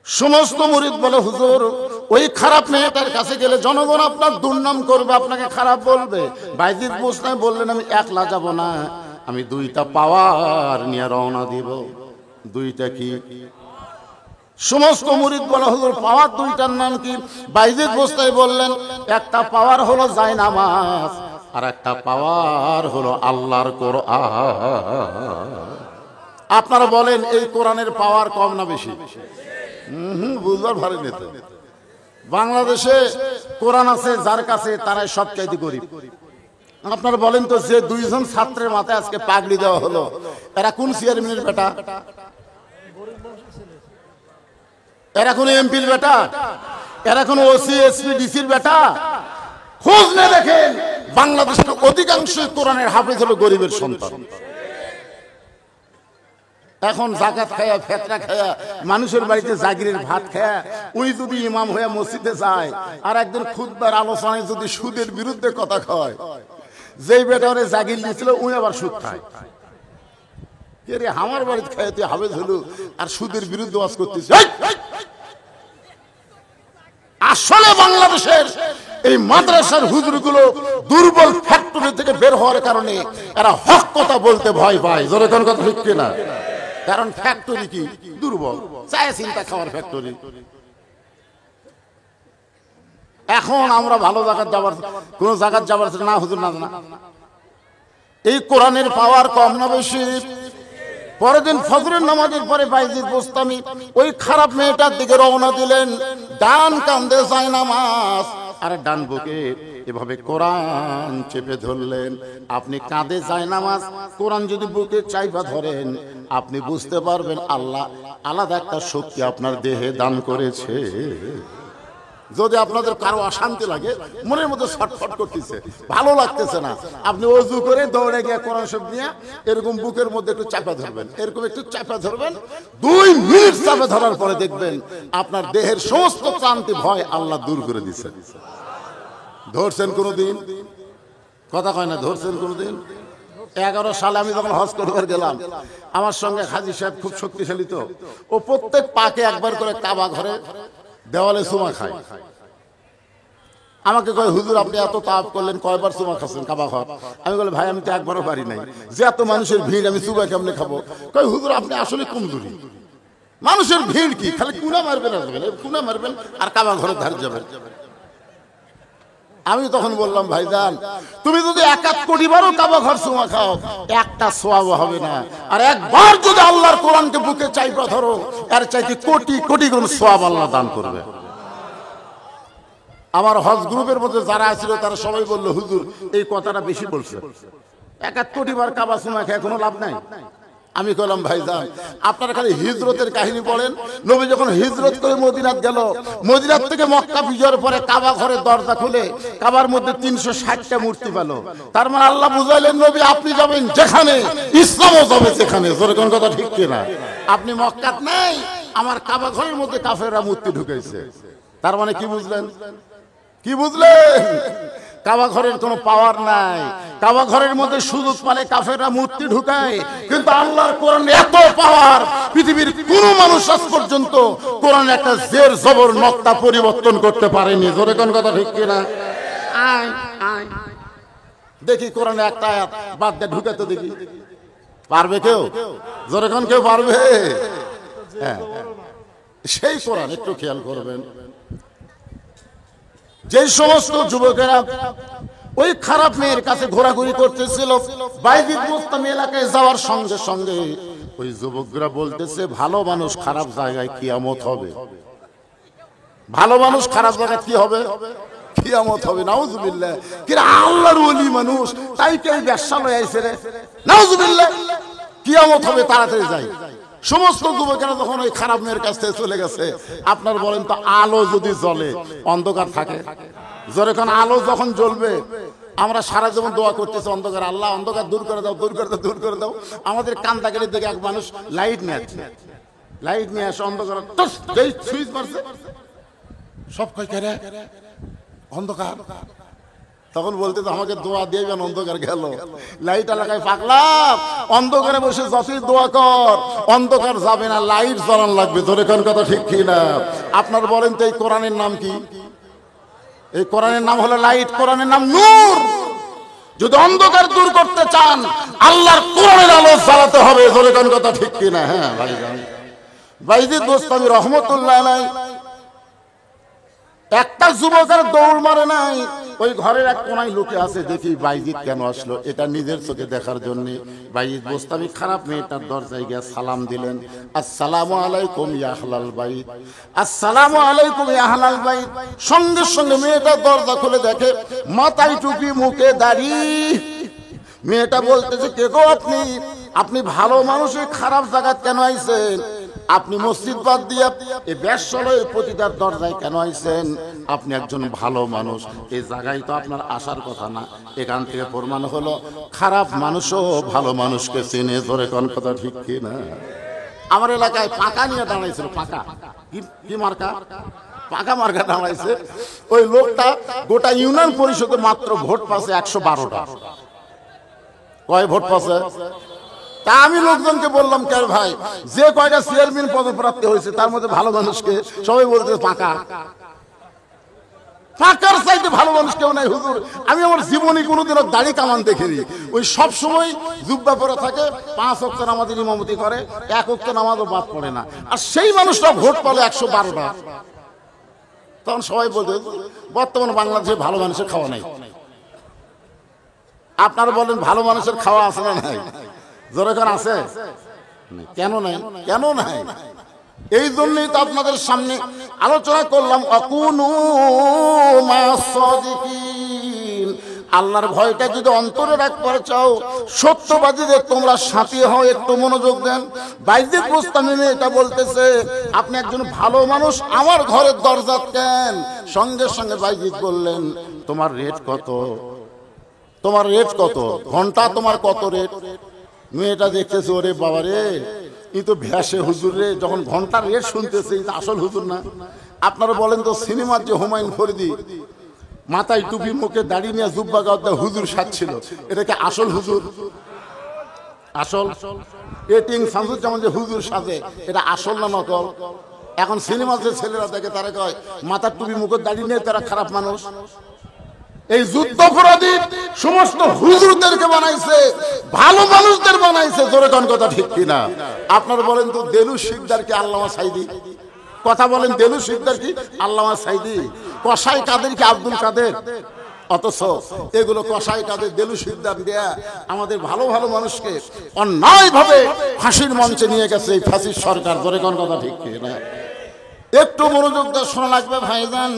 সমস্ত মুরিদ বলে, হুজুর ওই খারাপ মেয়েটার কাছে গেলে জনগণ আপনার দুর্নাম করবে, আপনাকে খারাপ বলবে। বাইজিদ বুস্তামি বললেন, আমি একলা যাব না, আমি 2টা পাওয়ার নিয়ে রওনা দিব। 2টা কি? সমস্ত মুরিদ বলে, হুজুর পাওয়ার 2টার নাম কি? বাইজিদ বুস্তামি বললেন, একটা পাওয়ার হলো জায়নামাজ, আর একটা পাওয়ার হলো আল্লাহর কোরআন। আপনারা বলেন, এই কোরআনের পাওয়ার কম না বেশি? বুঝবার ভালো নেই। বাংলাদেশে কোরআন আছে যার কাছে, তারাই সবচাইতে গরিব। আপনারা বলেন তো, যে 2 জন ছাত্রের মাথায় আজকে পাগড়ি দেওয়া হলো, এরা কোন চেয়ারম্যানের বেটা? এরা কোন এমপির বেটা? এরা কোন ওসি এসপি ডিসির বেটা? খোঁজ নিয়ে দেখেন, বাংলাদেশের অধিকাংশ কোরআনের হাফেজ হলো গরিবের সন্তান। এখন জাকাত খায়া, ফেতরা খায়া, মানুষের বাড়িতে জাগিরের ভাত খায়া, ওই যদি ইমাম হয়ে মসজিদে যায় আর একদিন খুতবার আলোচনায় যদি সুদের বিরুদ্ধে কথা কয়, যেই বেটারে জাগির দিয়েছিল ওই আবার সুদ খায়। কে রে, আমার বাড়িতে খায় তুই হাফেজ হলো আর সুদের বিরুদ্ধে ওয়াজ করতেছিস? আসলে বাংলাদেশের এই মাদ্রাসার হুজুরগুলো দুর্বল ফ্যাক্টরি থেকে বের হওয়ার কারণে এরা হক কথা বলতে ভয় পায়। জোরে কোন কথা, ঠিক কিনা? কারণ ফ্যাক্টরি কি? দুর্বল, চায় চিন্তা খাওয়ার ফ্যাক্টরি। এখন আমরা ভালো জায়গায় যাবার, কোন জায়গায় যাবার না হুজুর না, এই কোরআনের পাওয়ার কম না বেশি? পরের দিন ফজরের নামাজের পরে বাইজিদ বুস্তামি ওই খারাপ মেয়েটার দিকে রওনা দিলেন। ডান কান্দে জায়নামাজ আর ডান বুকে এভাবে কোরআন চেপে ধরলেন। আপনি কাঁধে জায়নামাজ, কোরআন যদি বুকে চাইপা ধরেন, আপনি বুঝতে পারবেন আল্লাহ আলাদা একটা শক্তি আপনার দেহে দান করেছে। যদি আপনাদের কারো অশান্তি লাগে, মনের মধ্যে ছটফট করতেছে, ভালো লাগতেছে না, আপনি ওযু করে দৌড়ে গিয়ে কোরআন শরীফ নিয়ে এরকম বুকের মধ্যে একটু চাপা ধরবেন, এরকম একটু চাপা ধরবেন। 2 মিনিট চাপা ধরার পরে দেখবেন আপনার দেহের সমস্ত ক্লান্তি ভয় আল্লাহ দূর করে দিচ্ছে। ধরছেন কোনদিন? কথা কয় না, ধরছেন কোনদিন? 11 সালে আমি যখন হজ করবার গেলাম, আমার সঙ্গে হাজী সাহেব খুব শক্তিশালী, তো ও প্রত্যেক পাকে একবার করে কাবা ঘরে দেওয়ালে চুমা খায়। আমাকে কয়, হুজুর আপনি এত তাপ করলেন, কয়বার চুমা খাচ্ছেন কাবা ঘর? আমি বলি, ভাই আমি তো একবারও পারি নাই, যে এত মানুষের ভিড় আমি চুমা কেমনে খাবো? কয়, হুজুর আপনি আসলে কমজোরি, মানুষের ভিড় কি, খালি কুনা মারবেন আসবেন, কুনা মারবেন আর কাবা ঘরে ধার যাবেন। আমি তখন বললাম, ভাইজান তুমি যদি 1 কোটি বারও কাবা ঘর চুমা খাও, একটা সোয়াব হবে না, আর একবার যদি আল্লাহর কোরআনকে বুকে চাইপা ধরো, এর চাইতে কোটি কোটি গুণ সোয়াব আল্লাহ দান করবে। আমার হজ গ্রুপের মধ্যে যারা ছিল তারা সবাই বললো, হুজুর এই কথাটা বেশি বলছে, 1 কোটি বার কাবা চুমা খেয়ে কোনো লাভ নাই। আমি বললাম, ভাইজান আপনারা খালি হিজরতের কাহিনী পড়েন। নবী যখন হিজরত করে মদিনাত গেল, মদিনাত থেকে মক্কা বিজয়ের পরে কাবা ঘরের দরজা খুলে কাবার মধ্যে 360টা মূর্তি পেল। তার মানে আল্লাহ বুঝাইলেন, নবী আপনি যাবেন যেখানে, ইসলামও যাবে সেখানে। জোরে কোন কথা ঠিক কিনা? আপনি মক্কাত নাই, আমার কাবা ঘরের মধ্যে কাফেররা মূর্তি ঢুকাইছে। তার মানে কি বুঝলেন? কি বুঝলেন? কাবা ঘরের কোনো পাওয়ার নাই, কাবা ঘরের মধ্যে সুযোগ পালে কাফেররা মূর্তি ঢুকায়, কিন্তু আল্লাহর কোরআন এত পাওয়ার, পৃথিবীর কোন মানুষ আজ পর্যন্ত কোরআন একটা জের জবর নক্তা পরিবর্তন করতে পারেনি। জোরে কোন কথা ঠিক কিনা? দেখি কোরআনে একটা আয়াত বাদ দিয়ে ঢুকাতে দেখি, পারবে কেউ? জোরে কোন কেউ পারবে? হ্যাঁ, সেই কোরআন একটু খেয়াল করবেন। যে সমস্ত যুবকেরা ওই খারাপ মেয়ের কাছে ঘোরাঘুরি করতেছিল, বাইজিদ বোস্তামি এলাকায় যাওয়ার সঙ্গে সঙ্গে ওই যুবকরা বলতেছে, ভালো মানুষ খারাপ জায়গায় কিয়ামত হবে। ভালো মানুষ খারাপ জায়গায় কি হবে? কিয়ামত হবে। নাউজুবিল্লাহ। কি আল্লাহর ওলি মানুষ, তাই কে ব্যবসা লয়ে আইছে রে? নাউজুবিল্লাহ। কিয়ামত হবে, তাড়াতাড়ি যাই। সমস্ত যুবকেরা যখন ওই খারাপ মেয়ের কাছ থেকে চলে গেছে, আপনার বলেন তো আলো যদি জ্বলে অন্ধকার থাকে? যখন আলো যখন জ্বলবে, আমরা সারা জীবন দোয়া করতেছি অন্ধকার, আল্লাহ অন্ধকার দূর করে দাও, দূর করে দাও, দূর করে দাও। আমাদের কান্দাকারির দিকে এক মানুষ লাইট নিয়ে আসছে, লাইট নিয়ে আসে, অন্ধকার সুইচ মারছে, সব কয় কেরে অন্ধকার। তখন বলতে তো আমাকে দোয়া দিয়েবেন, অন্ধকার গেল। লাইট এলাকায় পাকলাম, অন্ধকারে বসে যতই দোয়া কর অন্ধকার যাবে না, লাইট জ্বালান লাগবে। ধরে কোন কথা ঠিক কিনা? আপনার বলেন তো এই কোরআনের নাম কি? এই কোরআনের নাম হলো লাইট, কোরআনের নাম নূর। যদি অন্ধকার দূর করতে চান, আল্লাহর কোরআনের আলো জ্বালাতে হবে। ধরে কোন কথা ঠিক কিনা? হ্যাঁ ভাইজান, বাইজিদ বোস্তামি রহমতুল্লাহ আলাইহি একটা যুবকের দৌড় মারে নাই, ওই ঘরের এক কোনায় লুকে আছে, দেখি বাইজিদ কেন আসলো, এটা নিজের চোখে দেখার জন্য বাইজিদ বোস্তামি খারাপ মেয়েটার দরজায় গিয়ে সালাম দিলেন, আসসালামু আলাইকুম ইয়া আহলাল বাইত, আসসালামু আলাইকুম ইয়া আহলাল বাইত। সঙ্গে সঙ্গে মেয়েটা দরজা খুলে দেখে মাথায় টুপি, মুখে দাড়ি। মেয়েটা বলতেছে, কে গো আপনি? আপনি ভালো মানুষের খারাপ জায়গা কেন আইছেন? আপনি মসজিদ বাদ দিয়া এই বেশ্যালয়ের প্রতিটার দরজায় কেন আইছেন? আপনি একজন ভালো মানুষ, এই জায়গায় তো আপনার আসার কথা না। এখান থেকে প্রমাণ হলো খারাপ মানুষও ভালো মানুষকে চেনে। ধরে কোন কথা ঠিক কি না? আমার এলাকায় পাকা নিয়ে দাঁড়াইছিল, পাকা কি মার্কা? পাকা মার্কা দাঁড়াইছে। ওই লোকটা গোটা ইউনিয়ন পরিষদে মাত্র ভোট পাচ্ছে 112টা। কয় ভোট পাচ্ছে? তা আমি লোকজনকে বললাম, কে ভাই, যে কয়টা চেয়ারম্যান পদপ্রাপ্তি হয়েছে তার মধ্যে ভালো মানুষকে? সবাই বলতে পাকা। পাকার চাইতে ভালো মানুষ কেউ নাই হুজুর। আমি আমার জীবনে কোনোদিনও দাড়ি কামান দেখিনি। ওই সব সময় জুব্বা পরে থাকে, 5 ওয়াক্ত নামাজের ইমামতি করে, 1 ওয়াক্ত নামাজও বাদ পড়ে না, আর সেই মানুষটা ভোট পালে 112টা। তখন সবাই বলতে, বর্তমান বাংলাদেশে ভালো মানুষের খাওয়া নাই। আপনারা বলেন ভালো মানুষের খাওয়া আছে না নাই? জোরে করে আছে? কেন নাই? কেন নাই? এই জন্যই তো আপনাদের সামনে আলোচনা করলাম, আকুনু মা'আস সাদিকিন। আল্লাহর ভয়টা যদি অন্তরে রাখতে চাও, সত্যবাদীদের তোমরা সাথী হও। একটু মনোযোগ দেন। বাইজিদ বোস্তামি এটা বলতেছে, আপনি একজন ভালো মানুষ, আমার ঘরের দরজা কেন? সঙ্গে সঙ্গে বাইজিদ বললেন, তোমার রেট কত? তোমার রেট কত? ঘন্টা তোমার কত রেট? মেয়েটা দেখতেছে, ওরে বাবা রে, ই তো ভ্যাসে হুজুর রে। যখন ঘন্টার রেট শুনতেছে, আসল হুজুর না। আপনারা বলেন তো, সিনেমার যে হুমায়ুন ফরিদি মাথায় টুপি, মুখে দাড়ি নিয়ে জুব্বা গাওয়া হুজুর সাজছিল, এটা কি আসল হুজুর? আসল এটিং শামসুজ্জামান যে হুজুর সাজে এটা আসল না নকল? এখন সিনেমাতে ছেলেরা দেখে তারা কয় মাথার টুপি মুখের দাড়ি নিয়ে তারা খারাপ মানুষ। এই যুদ্ধাপরাধী সমস্ত হুজুরদেরকে বানাইছে, ভালো মানুষদের বানাইছে। জোরে কোন কথা ঠিক কিনা? আপনারা বলেন তো দেলু শিকদার কি আল্লামা সাইদি? কথা বলেন, দেলু শিকদার কি আল্লামা সাইদি? কসাই কাদের কি আব্দুল কাদের? অথচ এগুলো কসাই কাদের, দেলু শিকদার দেয়া আমাদের ভালো ভালো মানুষকে অন্যায় ভাবে ফাঁসির মঞ্চে নিয়ে গেছে এই ফাঁসির সরকার। জোরে কোন কথা ঠিক কিনা? একটু মনোযোগ দিয়ে শোনা লাগবে ভাইজান।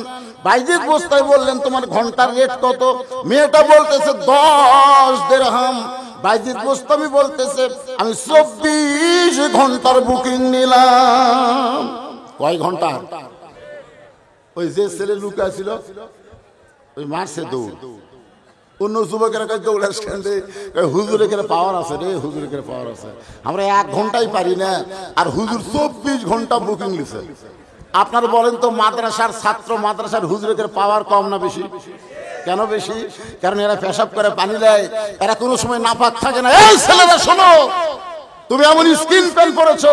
বাইজিদ বোস্তাই বললেন তোমার ঘন্টার রেট কত? মেয়েটা বলতেছে 10 দিরহাম। বাইজিদ বোস্তামি বলতেছে আমি 24 ঘন্টার বুকিং নিলাম। কয় ঘন্টা? ওই যে ছেলে লুকা ছিল ওই মারছে দৌড়। অন্য যুবকেরা কয় দৌড় হুজুরের কেন পাওয়ার আছে রে, হুজুরের কেন পাওয়ার আছে। আমরা 1 ঘন্টাই পারি না, আর হুজুর 24 ঘন্টা বুকিং নিছে। আপনারা বলেন তো মাদ্রাসার ছাত্র মাদ্রাসার হুজুরের পাওয়ার কম না বেশি? কেন বেশি? কারণ এরা পেশাব করে পানি দেয়, এরা কোনো সময় নাপাক থাকে না। এই ছেলেরা শোনো, তুমি এমন স্কিন প্যান্ট পরেছো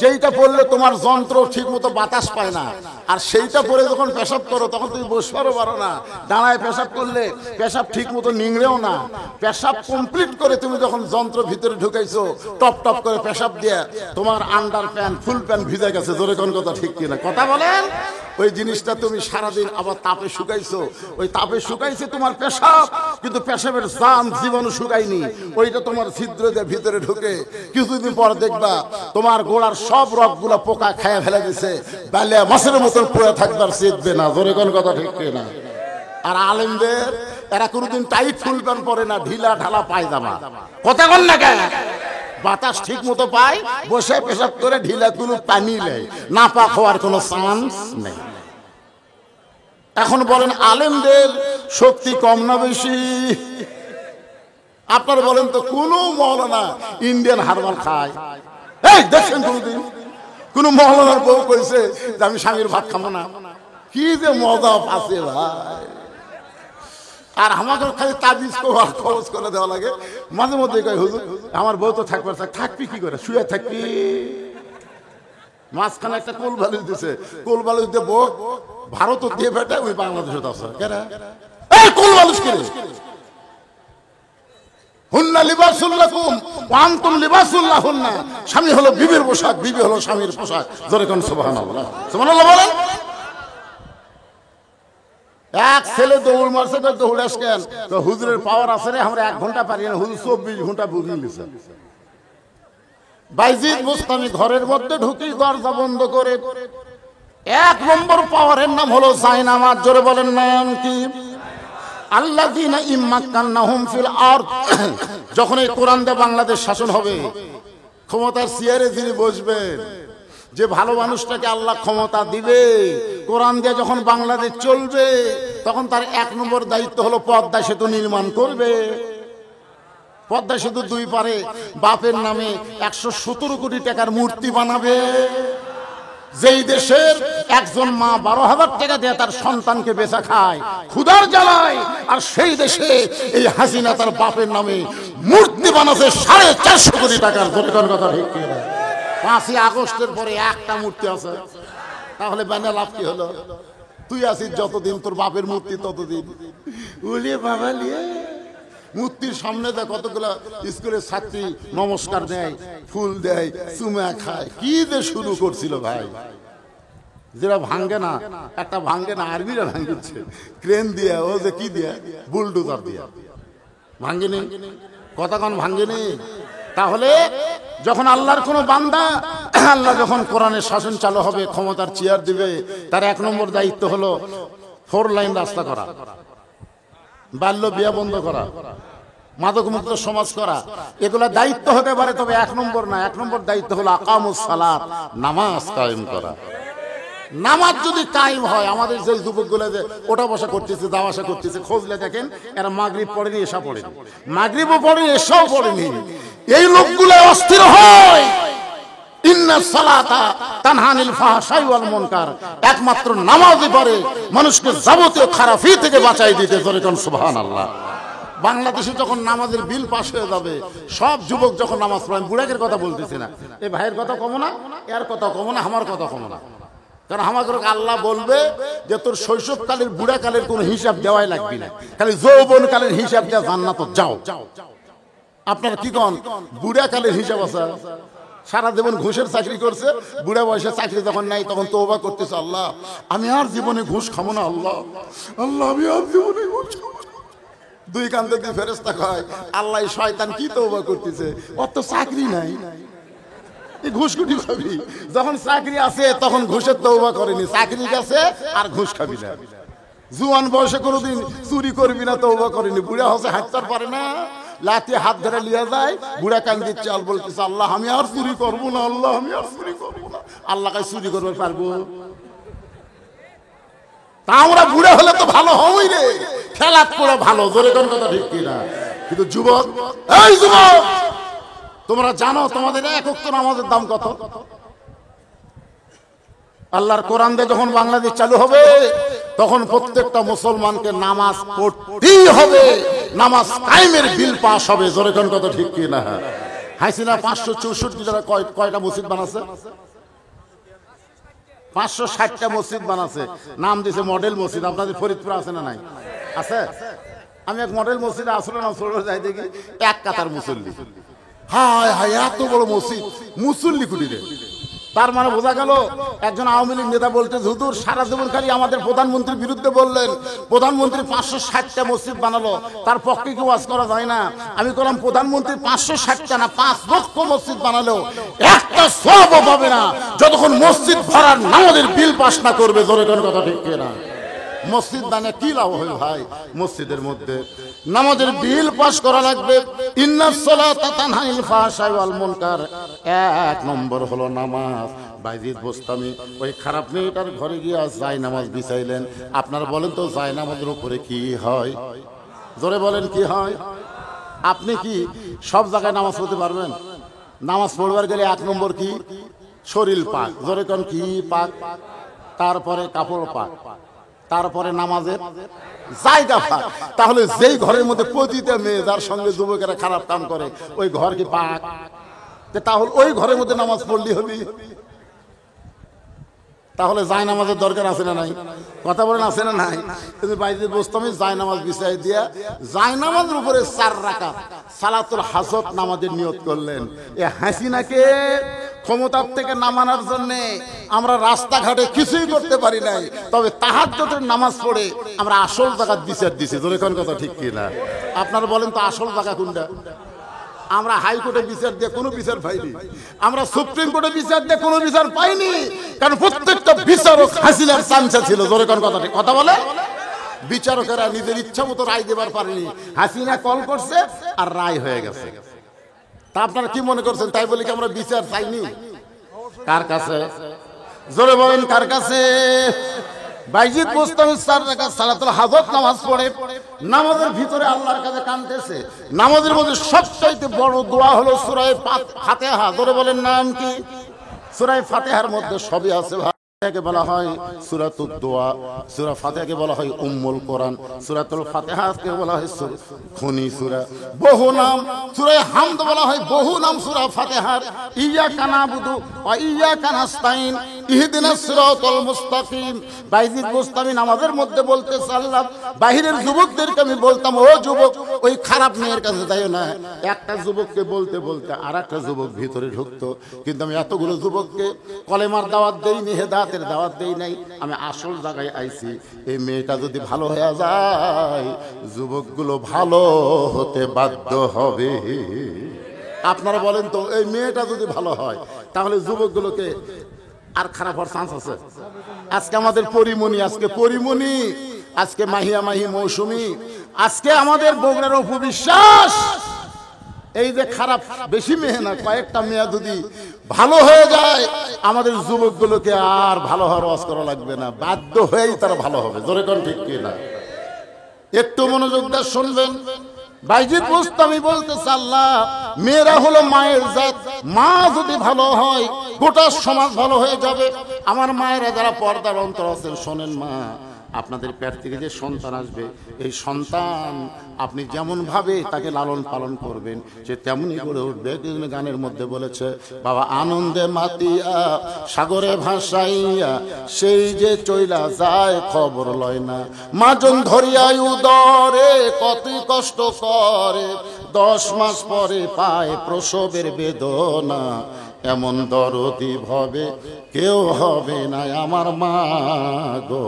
যেইটা পরলে তোমার যন্ত্র ঠিক মতো বাতাস পায় না, আর সেইটা পরে যখন পেশাব করো তখন তুমি বসবারও পারো না। দাঁড়ায় পেশাব করলে পেশাব ঠিক মতো নিংড়েও না। পেশাব কমপ্লিট করে তুমি যখন যন্ত্র ভিতরে ঢুকাইছো টপ টপ করে পেশাব দিয়ে তোমার আন্ডার প্যান্ট ফুল প্যান্ট ভিজে গেছে। জোরে কোন কথা ঠিক কিনা? কথা বলেন। ওই জিনিসটা তুমি সারাদিন আবার তাপে শুকাইছো, ওই তাপে শুকাইছে তোমার পেশাব, কিন্তু পেশাবের জাম জীবাণু শুকায়নি। ওইটা তোমার ছিদ্র দিয়ে ভিতরে ঢুকে কিছুদিন পর দেখবা তোমার গোড়ার সব রগগুলা পোকা খেয়ে ফেলে দিছে, বালিয়া মাছের মতন পড়ে থাকবার চেতবে না। জোরে কোন কথা ঠিক কিনা? আর আলেমদের এরা কোনোদিন টাইট ফুল প্যান্ট পরে না, ঢিলা ঢালা পায়জামা। কথা বল না কেন? বাতাস ঠিক মতো পায়, বসে পেশাব করে ঢিলা কোনো পানি নেই, না পাক হওয়ার কোনো চান্স নেই। এখন বলেন আলেমদের শক্তি কম না বেশি? আপনারা বলেন তো কোন মওলানা ইন্ডিয়ান হারবাল খায়? এই দেখছেন কোনদিন কোন মওলানার বউ কইছে যে আমি স্বামীর ভাত খাবো না? কি যে মজা আছে ভাই। আর আমাকে খালি তাবিজ খরচ করে দেওয়া লাগে। মাঝে মধ্যে কয় হুজুর আমার বউ তো থাকবার থাকবি কি করে, শুয়ে থাকবি। মাঝখানে একটা কোল বালিশ দিছে, কোল বালিশ দিয়ে বউ ভারত দিয়ে বেটা ওই বাংলাদেশে আছে কেরা এই কোল বালিশ কিনে। হুন্না লিবাসুল লাকুম ওয়া আনতুম লিবাসুল লাহুন্না। স্বামী হলো বিবির পোশাক, বিবি হলো স্বামীর পোশাক। জোরে কোন সুবহানাল্লাহ। সুবহানাল্লাহ বলেন। এক ছেলে দৌড় মারছে, দৌড় আসকেন হুজুরের পাওয়ার আছে রে, আমরা 1 ঘন্টা পারি না, হুজুর 24 ঘন্টা বুকিং দিছে। বাইজিদ বোস্তামি ঘরের মধ্যে ঢুকি দরজা বন্ধ করে 1 নম্বর পাওয়ারের নাম হলো জায়নামাজ। জোরে বলেন নাম কি? আল্লাযীনা ইম্মাক্কান্নাহুম ফিল আরদ। যখন এই কোরআন দিয়ে বাংলাদেশ শাসন হবে, ক্ষমতার চেয়ারে যিনি বসবেন, যে ভালো মানুষটাকে আল্লাহ ক্ষমতা দিবে, কোরআন দিয়ে যখন বাংলাদেশ চলবে, তখন তার 1 নম্বর দায়িত্ব হলো পদ্মা সেতু নির্মাণ করবে। পদ্মা সেতু 2 পারে বাপের নামে 117 কোটি টাকার মূর্তি বানাবে। যেই দেশের একজন মা 12,000 টাকা দিয়ে তার সন্তানকে বেচা খায় ক্ষুধার জ্বালায়, আর সেই দেশে এই হাসিনা তার বাপের নামে মূর্তি বানাচ্ছে 450 কোটি টাকার। দরকার কথা ঠিক কি? 5ই আগস্টের পরে একটা মূর্তি আছে, তাহলে বানা লাভ কি হলো? তুই আছিস যতদিন, তোর বাপের মূর্তি ততদিন। উলিয়ে বাবা লিয়ে মূর্তির সামনে দেয় কতগুলো স্কুলের ছাত্রী নমস্কার দেয়, ফুল দেয়, চুমা খায়। কি যে শুরু করছিল ভাই। যেটা ভাঙ্গে না, একটা ভাঙ্গে না, আর্মিরা ভাঙ্গিচ্ছে ক্রেন দিয়ে, ও যে কি দিয়ে, বুলডোজার দিয়ে ভাঙ্গেনি। কথা কোন ভাঙ্গেনি? তাহলে যখন আল্লাহর কোন বান্দা, আল্লাহ যখন কোরআনের শাসন চালু হবে, ক্ষমতার চেয়ার দিবে, তার 1 নম্বর দায়িত্ব হলো 4 লাইন রাস্তা করা, বাল্য বিয়া বন্ধ করা, মাদক মুক্ত সমাজ করা। এগুলা দায়িত্ব হতে পারে, তবে 1 নম্বর না। 1 নম্বর দায়িত্ব হলো আকামুস সালাত, নামাজ কায়েম করা। নামাজ যদি কায়েম হয়, আমাদের যে যুবকগুলো যে ওঠা বসা করতেছে, যাওয়া আসা করতেছে, খোঁজলে দেখেন এরা মাগরিব পড়েনি, এশা পড়েনি, মাগরিবও পড়েনি, এশাও পড়েনি। এই লোকগুলো অস্থির হয়। ইন্নাস সালাতা তানহা আনিল ফাহশাই ওয়াল মুনকার। একমাত্র নামাজই পারে মানুষকে যাবতীয় খারাপি থেকে বাঁচাই দিতে। জোরে কোন সুবহানাল্লাহ। বাংলাদেশে যখন নামাজের বিল পাশ হয়ে যাবে, সব যুবক যখন নামাজ পড়ে, আমি বুড়াকের কথা বলতেছি না, এই ভাইয়ের কথা কমো না, এর কথা কমো না, আমার কথা কমো না। কারণ আমাকে আল্লাহ বলবে যে তোর শৈশবকালের বুড়াকালের কোনো হিসাব দেওয়াই লাগবে না, খালি যৌবনকালের হিসাব দেওয়া জান্নাত যাও। আপনারা কি কন, বুড়াকালের হিসাব আছে? সারা জীবন ঘুষের চাকরি করছে, বুড়া বয়সে চাকরি যখন নাই তখন তওবা করতেছে, আল্লাহ আমি আর জীবনে ঘুষ খাবো না, আল্লাহ আল্লাহ আমি আর জীবনে ঘুষ খাবো না। দুই কান্দে দুই ফেরেশতা কয়, আল্লাহ এই শয়তান কি তওবা করতেছে, ওর তো চাকরি নাই, এই ঘুষ কুটি খাবি? যখন চাকরি আছে তখন ঘুষের তওবা করেনি, চাকরি গেছে আর ঘুষ খাবি না। জুয়ান বয়সে কোনোদিন চুরি করবি না, তওবা করেনি, বুড়া হচ্ছে হাঁটতে পারে না, লাঠি হাত ধরে লিয়ে যায়, বুড়া কান দিচ্ছে, আর বলতেছে আল্লাহ আমি আর চুরি করবো না, আল্লাহ আমি আর চুরি করবো না। আল্লাহ কাছে চুরি করবে পারবো? তা আমরা বুড়া হলে তো ভালো হই রে, খেলাত করে ভালো, জোরে কোন কথা ঠিক কিনা? কিন্তু যুবক, এই যুবক তোমরা জানো তোমাদের এক ওয়াক্ত নামাজের দাম কত? আল্লাহর কোরআন দিয়ে যখন বাংলাদেশ চালু হবে তখন প্রত্যেকটা মুসলমানকে নামাজ পড়তেই হবে, নামাজ কায়েমের বিল পাস হবে, জোরে কোন কথা ঠিক কিনা? হাসিনা 564 জেলা কয়টা মসজিদ বানাচ্ছে? 560টা মসজিদ বানাচ্ছে, নাম দিয়েছে মডেল মসজিদ। আপনাদের ফরিদপুর আছে না নাই? আছে। আমি এক মডেল মসজিদে আসলে না যাই দেখি এক কাতার মুসল্লি, হায় হায় এত বড় মসজিদ, মুসল্লি কুটি রে। তার মানে বোঝা গেল একজন আওয়ামী লীগ নেতা বলতে, হুজুর সারা জীবন খালি আমাদের প্রধানমন্ত্রীর বিরুদ্ধে বললেন, প্রধানমন্ত্রী 560টা মসজিদ বানালো, তার পক্ষে কি ওয়াজ করা যায় না? আমি বললাম প্রধানমন্ত্রী 560টা না 5 লক্ষ মসজিদ বানালো একটা সওয়াবও পাবে না যতক্ষণ মসজিদ ভরার নামাজের বিল পাস না করবে, জোরে কোন কথা ঠিক কিনা? মসজিদ দানে কি লাভ হয় ভাই? মসজিদের মধ্যে নামাজের বিল পাস করা লাগবে। ইন্নাস সালাতা তানহা আনিল ফাহশাই ওয়াল মুনকার, এক নম্বর হলো নামাজ। বাইজিদ বোস্তামি ওই খারাপ মেয়েটার ঘরে গিয়ে যায় নামাজ বিছাইলেন। আপনারা বলেন তো যায় নামাজের উপরে কি হয়? জোরে বলেন কি হয়? আপনি কি সব জায়গায় নামাজ পড়তে পারবেন? নামাজ পড়বার গেলে এক নম্বর কি? শরীর পাক, জোরে কোন কি পাক? তারপরে কাপড় পাক, তারপরে নামাজের জায়গা পাক। তাহলে যেই ঘরের মধ্যে প্রতিটা মেয়ে যার সঙ্গে যুবকেরা খারাপ কাম করে ওই ঘর কি পাক? তাহলে ওই ঘরের মধ্যে নামাজ পড়লি হবি। তাহলে জায় নামাজের দরকার আছে না নাই? কথা বলেন আছে না নাই? কিন্তু বাইজিদ বোস্তামি জায় নামাজ বিছাই দিয়া জায় নামাজের উপরে 4 রাকাত সালাতুল হাজত নামাজের নিয়ত করলেন। এ হাসিনাকে ক্ষমতার থেকে নামানোর জন্য আমরা রাস্তাঘাটে কিছুই করতে পারি নাই, তবে তাহাজ্জুদের নামাজ পড়ে আমরা আসল জায়গা বিচার দিছি। জোরে কোন কথা ঠিক কিনা? আপনারা বলেন তো আসল জায়গা কোনটা? আমরা হাইকোর্টে বিচার দিয়ে কোনো বিচার পাইনি, আমরা সুপ্রিম কোর্টে বিচার দিয়ে কোনো বিচার পাইনি, কারণ প্রত্যেকটা বিচারক হাসিনার চামচা ছিল। জোরে কোন কথা ঠিক কথা বলে? বিচারকেরা নিজের ইচ্ছা মতো রায় দেবার পারেনি, হাসিনা কল করছে আর রায় হয়ে গেছে। তা আপনারা কি মনে করছেন তাই বলে কি আমরা বিচার চাইনি? কার কাছে? জোরে বলেন কার কাছে? বাইজিদ বোস্তামি 4 রাকাত সালাতুল হাজত নামাজ পড়ে নামাজের ভিতরে আল্লাহর কাছে কাঁদতেছে। নামাজের মধ্যে সবচাইতে বড় দোয়া হলো সূরা ফাতিহা। জোরে বলেন নাম কি? সূরা ফাতিহার মধ্যে সবই আছে। ফাতিহাকে বলা হয় সূরাতুদ দোয়া, সূরা ফাতিহাকে বলা হয় উম্মুল কোরআন, সূরাতুল ফাতিহাকে বলা হয় খনি সূরা। বহু নাম সূরা হামদ বলা হয়, বহু নাম সূরা ফাতিহার। ইয়্যাকা নাবুদু ওয়া ইয়্যাকা নাস্তাইন ইহদিনাস সিরাতাল মুস্তাকিম। বাইজিদ বোস্তামি নামাজের মধ্যে বলতেছে, আল্লাহ বাহিরের যুবকদেরকে আমি বলতাম, ও যুবক ওই খারাপ মেয়ের কাছে যাইও না। একটা যুবককে বলতে বলতে আরেকটা যুবক ভিতরে ঢুকতো, কিন্তু আমি এতগুলো যুবককে কলেমার দাওয়াত দেইনি, হেদায়েতের দাওয়াত দেই নাই, আমি আসল জায়গায় আইছি। এই মেয়েটা যদি ভালো হয়ে যায় যুবকগুলো ভালো হতে বাধ্য হবে। আপনারা বলেন তো এই মেয়েটা যদি ভালো হয় তাহলে যুবকগুলোকে আর খারাপ হওয়ার চান্স আছে? আজকে আমাদের পরিমণি, আজকে পরিমণি, আজকে মাহিয়া মাহি মৌসুমী, আজকে আমাদের বগুড়ার উপবিশ্বাস, এই যে খারাপ বেশি মেয়ে না কয়েকটা মেয়ে যদি ভালো হয়ে যায় আমাদের যুবকগুলোকে আর ভালো হওয়ার ওয়াজ করা লাগবে না, বাধ্য হয়েই তারা ভালো হবে। জোরে কোন ঠিক কিনা? একটু মনোযোগ দিয়ে শুনবেন। বাইজিদ বোস্তামি বলতেছে, আল্লাহ মেয়েরা হলো মায়ের জাত, মা যদি ভালো হয় গোটা সমাজ ভালো হয়ে যাবে। আমার মায়েরা যারা পর্দার অন্তর আছেন শোনেন, মা আপনাদের পেট থেকে যে সন্তান আসবে, এই সন্তান আপনি যেমনভাবে তাকে লালন পালন করবেন সে তেমনি করে উঠবে। গানের মধ্যে বলেছে, বাবা আনন্দে মাতিয়া সাগরে ভাসাইয়া সেই যে চইলা যায় খবর লয় না, মাজন ধরিয়াই উদরে কত কষ্ট করে, 10 মাস পরে পায় প্রসবের বেদনা, এমন দরদি ভবে কেউ হবে না আমার মা গো।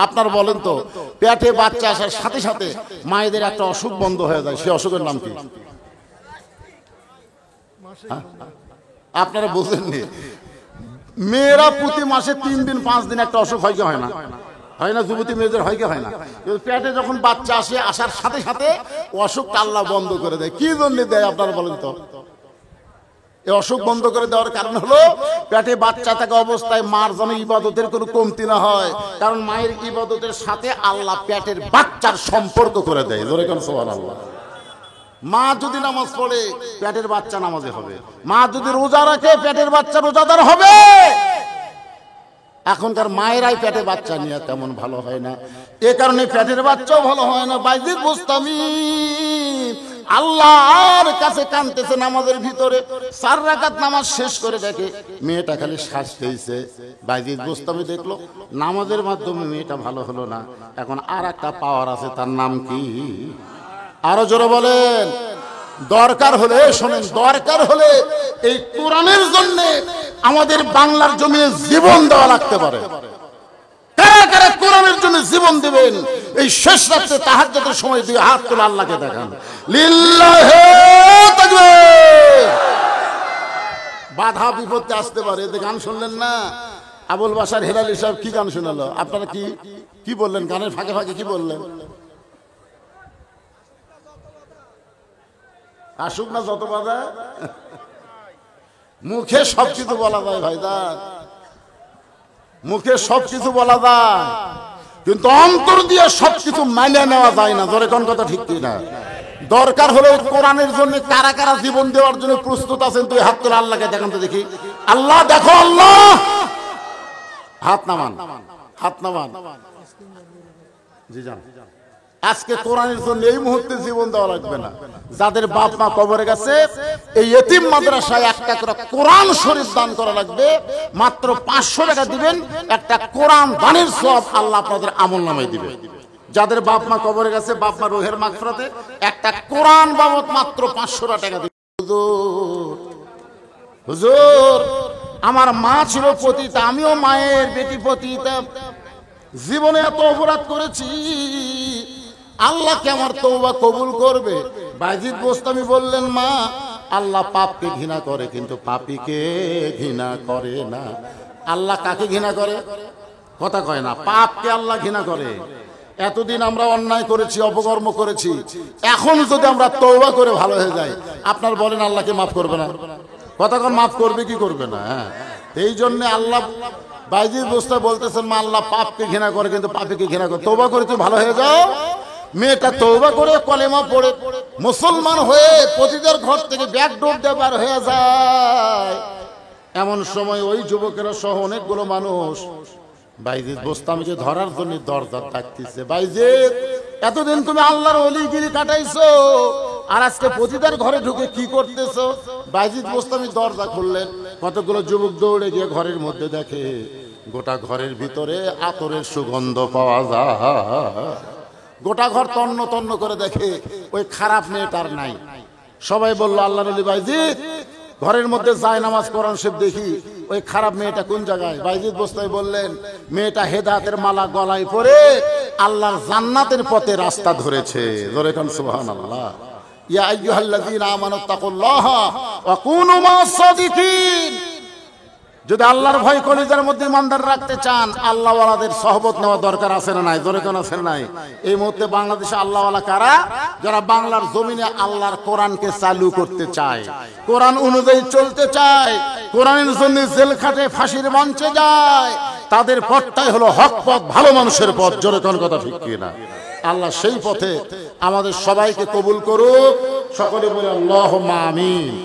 আপনার বলেন তো, পেটে বাচ্চা আসার সাথে সাথে মায়েদের একটা অসুখ বন্ধ হয়ে যায়, সে অসুখের নাম কি? আপনারা বুঝেননি? মেয়েরা প্রতি মাসে 3 দিন 5 দিন একটা অসুখ হয় কি হয় না? হয় না? যুবতী মেয়েদের হয় কি হয় না? পেটে যখন বাচ্চা আসে, আসার সাথে সাথে অসুখটা আল্লাহ বন্ধ করে দেয়। কি জন্য দেয় আপনারা বলেন তো? এই অসুখ বন্ধ করে দেওয়ার কারণ হলো পেটে বাচ্চা থাকা অবস্থায় মার যেন ইবাদতের কোনো কমতি না হয়, কারণ মায়ের ইবাদতের সাথে আল্লাহ পেটের বাচ্চার সম্পর্ক করে দেয়। জোরে কোন সুবহানাল্লাহ। মা যদি নামাজ পড়ে পেটের বাচ্চা নামাজে হবে, মা যদি রোজা রাখে পেটের বাচ্চা রোজাদার হবে। এখনকার মায়েরাই পেটে বাচ্চা নিয়ে তেমন ভালো হয় না, এ কারণে পেটের বাচ্চাও ভালো হয় না। বাইজিদ বুস্তামি আল্লাহর কাছে কাঁদতেছে নামাজের ভিতরে, 4 রাকাত নামাজ শেষ করে দেখে মেয়েটা খালি সাজতেইছে। বাইজিদ বুস্তামি দেখলো নামাজের মাধ্যমে মেয়েটা ভালো হলো না, এখন আর একটা পাওয়ার আছে, তার নাম কি? আরো জোরে বলেন। দরকার হলে শোনেন, দরকার হলে এই কোরআনের জন্য আমাদের বাংলার জমিনে জীবন দেওয়া লাগতে পারে। কারা কারা কোরআনের জন্য জীবন দিবেন? এই শেষ রাতে তাহাজ্জুদের সময় 2 হাত তুলে আল্লাহকে দেখান, লিল্লাহি তাকবীর। বাধা বিপত্তি আসতে পারে। এতে গান শুনলেন না? আবুল বাশার হেলালি সাহেব কি গান শোনালো? আপনারা কি বললেন? গানের ফাঁকে ফাঁকে কি বললেন? আসুক না যত বাধা, মুখে সবকিছু বলা যায় ভাইজান, মুখে সবকিছু বলা যায়, কিন্তু অন্তর দিয়ে সবকিছু মাইনে নেওয়া যায় না। জোরে কোন কথা ঠিক কি না? দরকার হলে কোরআনের জন্য কারা কারা জীবন দেওয়ার জন্য প্রস্তুত আছেন? 2 হাত তুলে আল্লাহকে দেখান তো দেখি। আল্লাহ দেখো, আল্লাহ হাত নামান, হাত নামান। জি জান, আজকে কোরআনের জন্য এই মুহূর্তে জীবন দেওয়া লাগবে না। যাদের বাপ মা কবরে গেছে, এই এতিম মাদ্রাসায় একটা করে কোরআন শরীফ দান করা লাগবে। মাত্র 500 টাকা দিবেন, একটা কোরআন দানের সওয়াব আল্লাহ আপনাদের আমলনামায় দিবে। যাদের বাপ মা কবরে গেছে, বাপ মা রুহের মাগফিরাতে একটা কোরআন বাবদ মাত্র 500 টাকা দিবেন। হুজুর, আমার মা ছিল পতিতা, আমিও মায়ের বেটি পতিতা, জীবনে এত অপরাধ করেছি, আল্লাহকে আমার তওবা কবুল করবে? বাইজিদ বোস্তামি বললেন, মা, আল্লাহ পাপকে ঘৃণা করে কিন্তু পাপীকে ঘৃণা করে না। আল্লাহ কাকে ঘৃণা করে? কথা কয় না। পাপকে আল্লাহ ঘৃণা করে। এতদিন আমরা অন্যায় করেছি, অপকর্ম করেছি, এখন যদি আমরা তওবা করে ভালো হয়ে যাই, আপনার বলেন আল্লাহকে মাফ করবে না? কথা কন, মাফ করবে কি করবে না? হ্যাঁ, এই জন্য আল্লাহ বাইজিদ বোস্তামি বলতেছেন, মা, আল্লাহ পাপকে ঘৃণা করে কিন্তু পাপীকে ঘৃণা করে। তওবা করে তুমি ভালো হয়ে যাও। মেয়েটা তওবা করে কলেমা পড়ে মুসলমান হয়ে পতিদের ঘর থেকে ব্যাকডোর দিয়ে বার হয়ে যায়। এমন সময় ওই যুবকেরা সহ অনেকগুলো মানুষ বাইজিদ বোস্তামিকে ধরার জন্য দরজা ডাকতেছে। বাইজিদ, এতদিন তুমি আল্লাহর ওলিগিরি কাটাইছো, আর আজকে পতিদের ঘরে ঢুকে কি করতেছো? বাইজিদ বোস্তামি দরজা খুললেন। কতগুলো যুবক দৌড়ে গিয়ে ঘরের মধ্যে দেখে গোটা ঘরের ভিতরে আতরের সুগন্ধ পাওয়া যায়। গোটা ঘর তন্ন তন্ন করে দেখে ওই খারাপ মেয়েটার নাই। সবাই বলল, আল্লাহর ওলি বাইজিদ, ঘরের মধ্যে যায় নামাজ কোরআন শরীফ দেখি, ওই খারাপ মেয়েটা কোন জায়গায়? বাইজিদ বোস্তামি বললেন, মেয়েটা হেদায়েতের মালা গলায় পরে আল্লাহর জান্নাতের পথে রাস্তা ধরেছে। জোরে কোন সুবহানাল্লাহ। ইয়া আইয়ুহাল্লাযীনা আমানুত্তাকুল্লাহা ওয়া কুনু মা'আস সাদিকিন। যদি আল্লাহর ভয় কলিজার মধ্যে ইমানদার রাখতে চান, আল্লাহওয়ালাদের সহবত নেওয়া দরকার আছে না নাই? জোরে কোন আছে না নাই? এই মুহূর্তে বাংলাদেশে আল্লাহওয়ালা কারা? যারা বাংলার জমিনে আল্লাহর কোরআনকে চালু করতে চায়, কোরআন অনুযায়ী চলতে চায়, কোরআনের জন্য জেল খাটে ফাঁসির মঞ্চে যায়, তাদের পথটাই হলো হক পথ, ভালো মানুষের পথ। জোরে কোন কথা ঠিক কিনা? আল্লাহ সেই পথে আমাদের সবাইকে কবুল করুক। সকলে বলে আল্লাহুম্মা আমিন।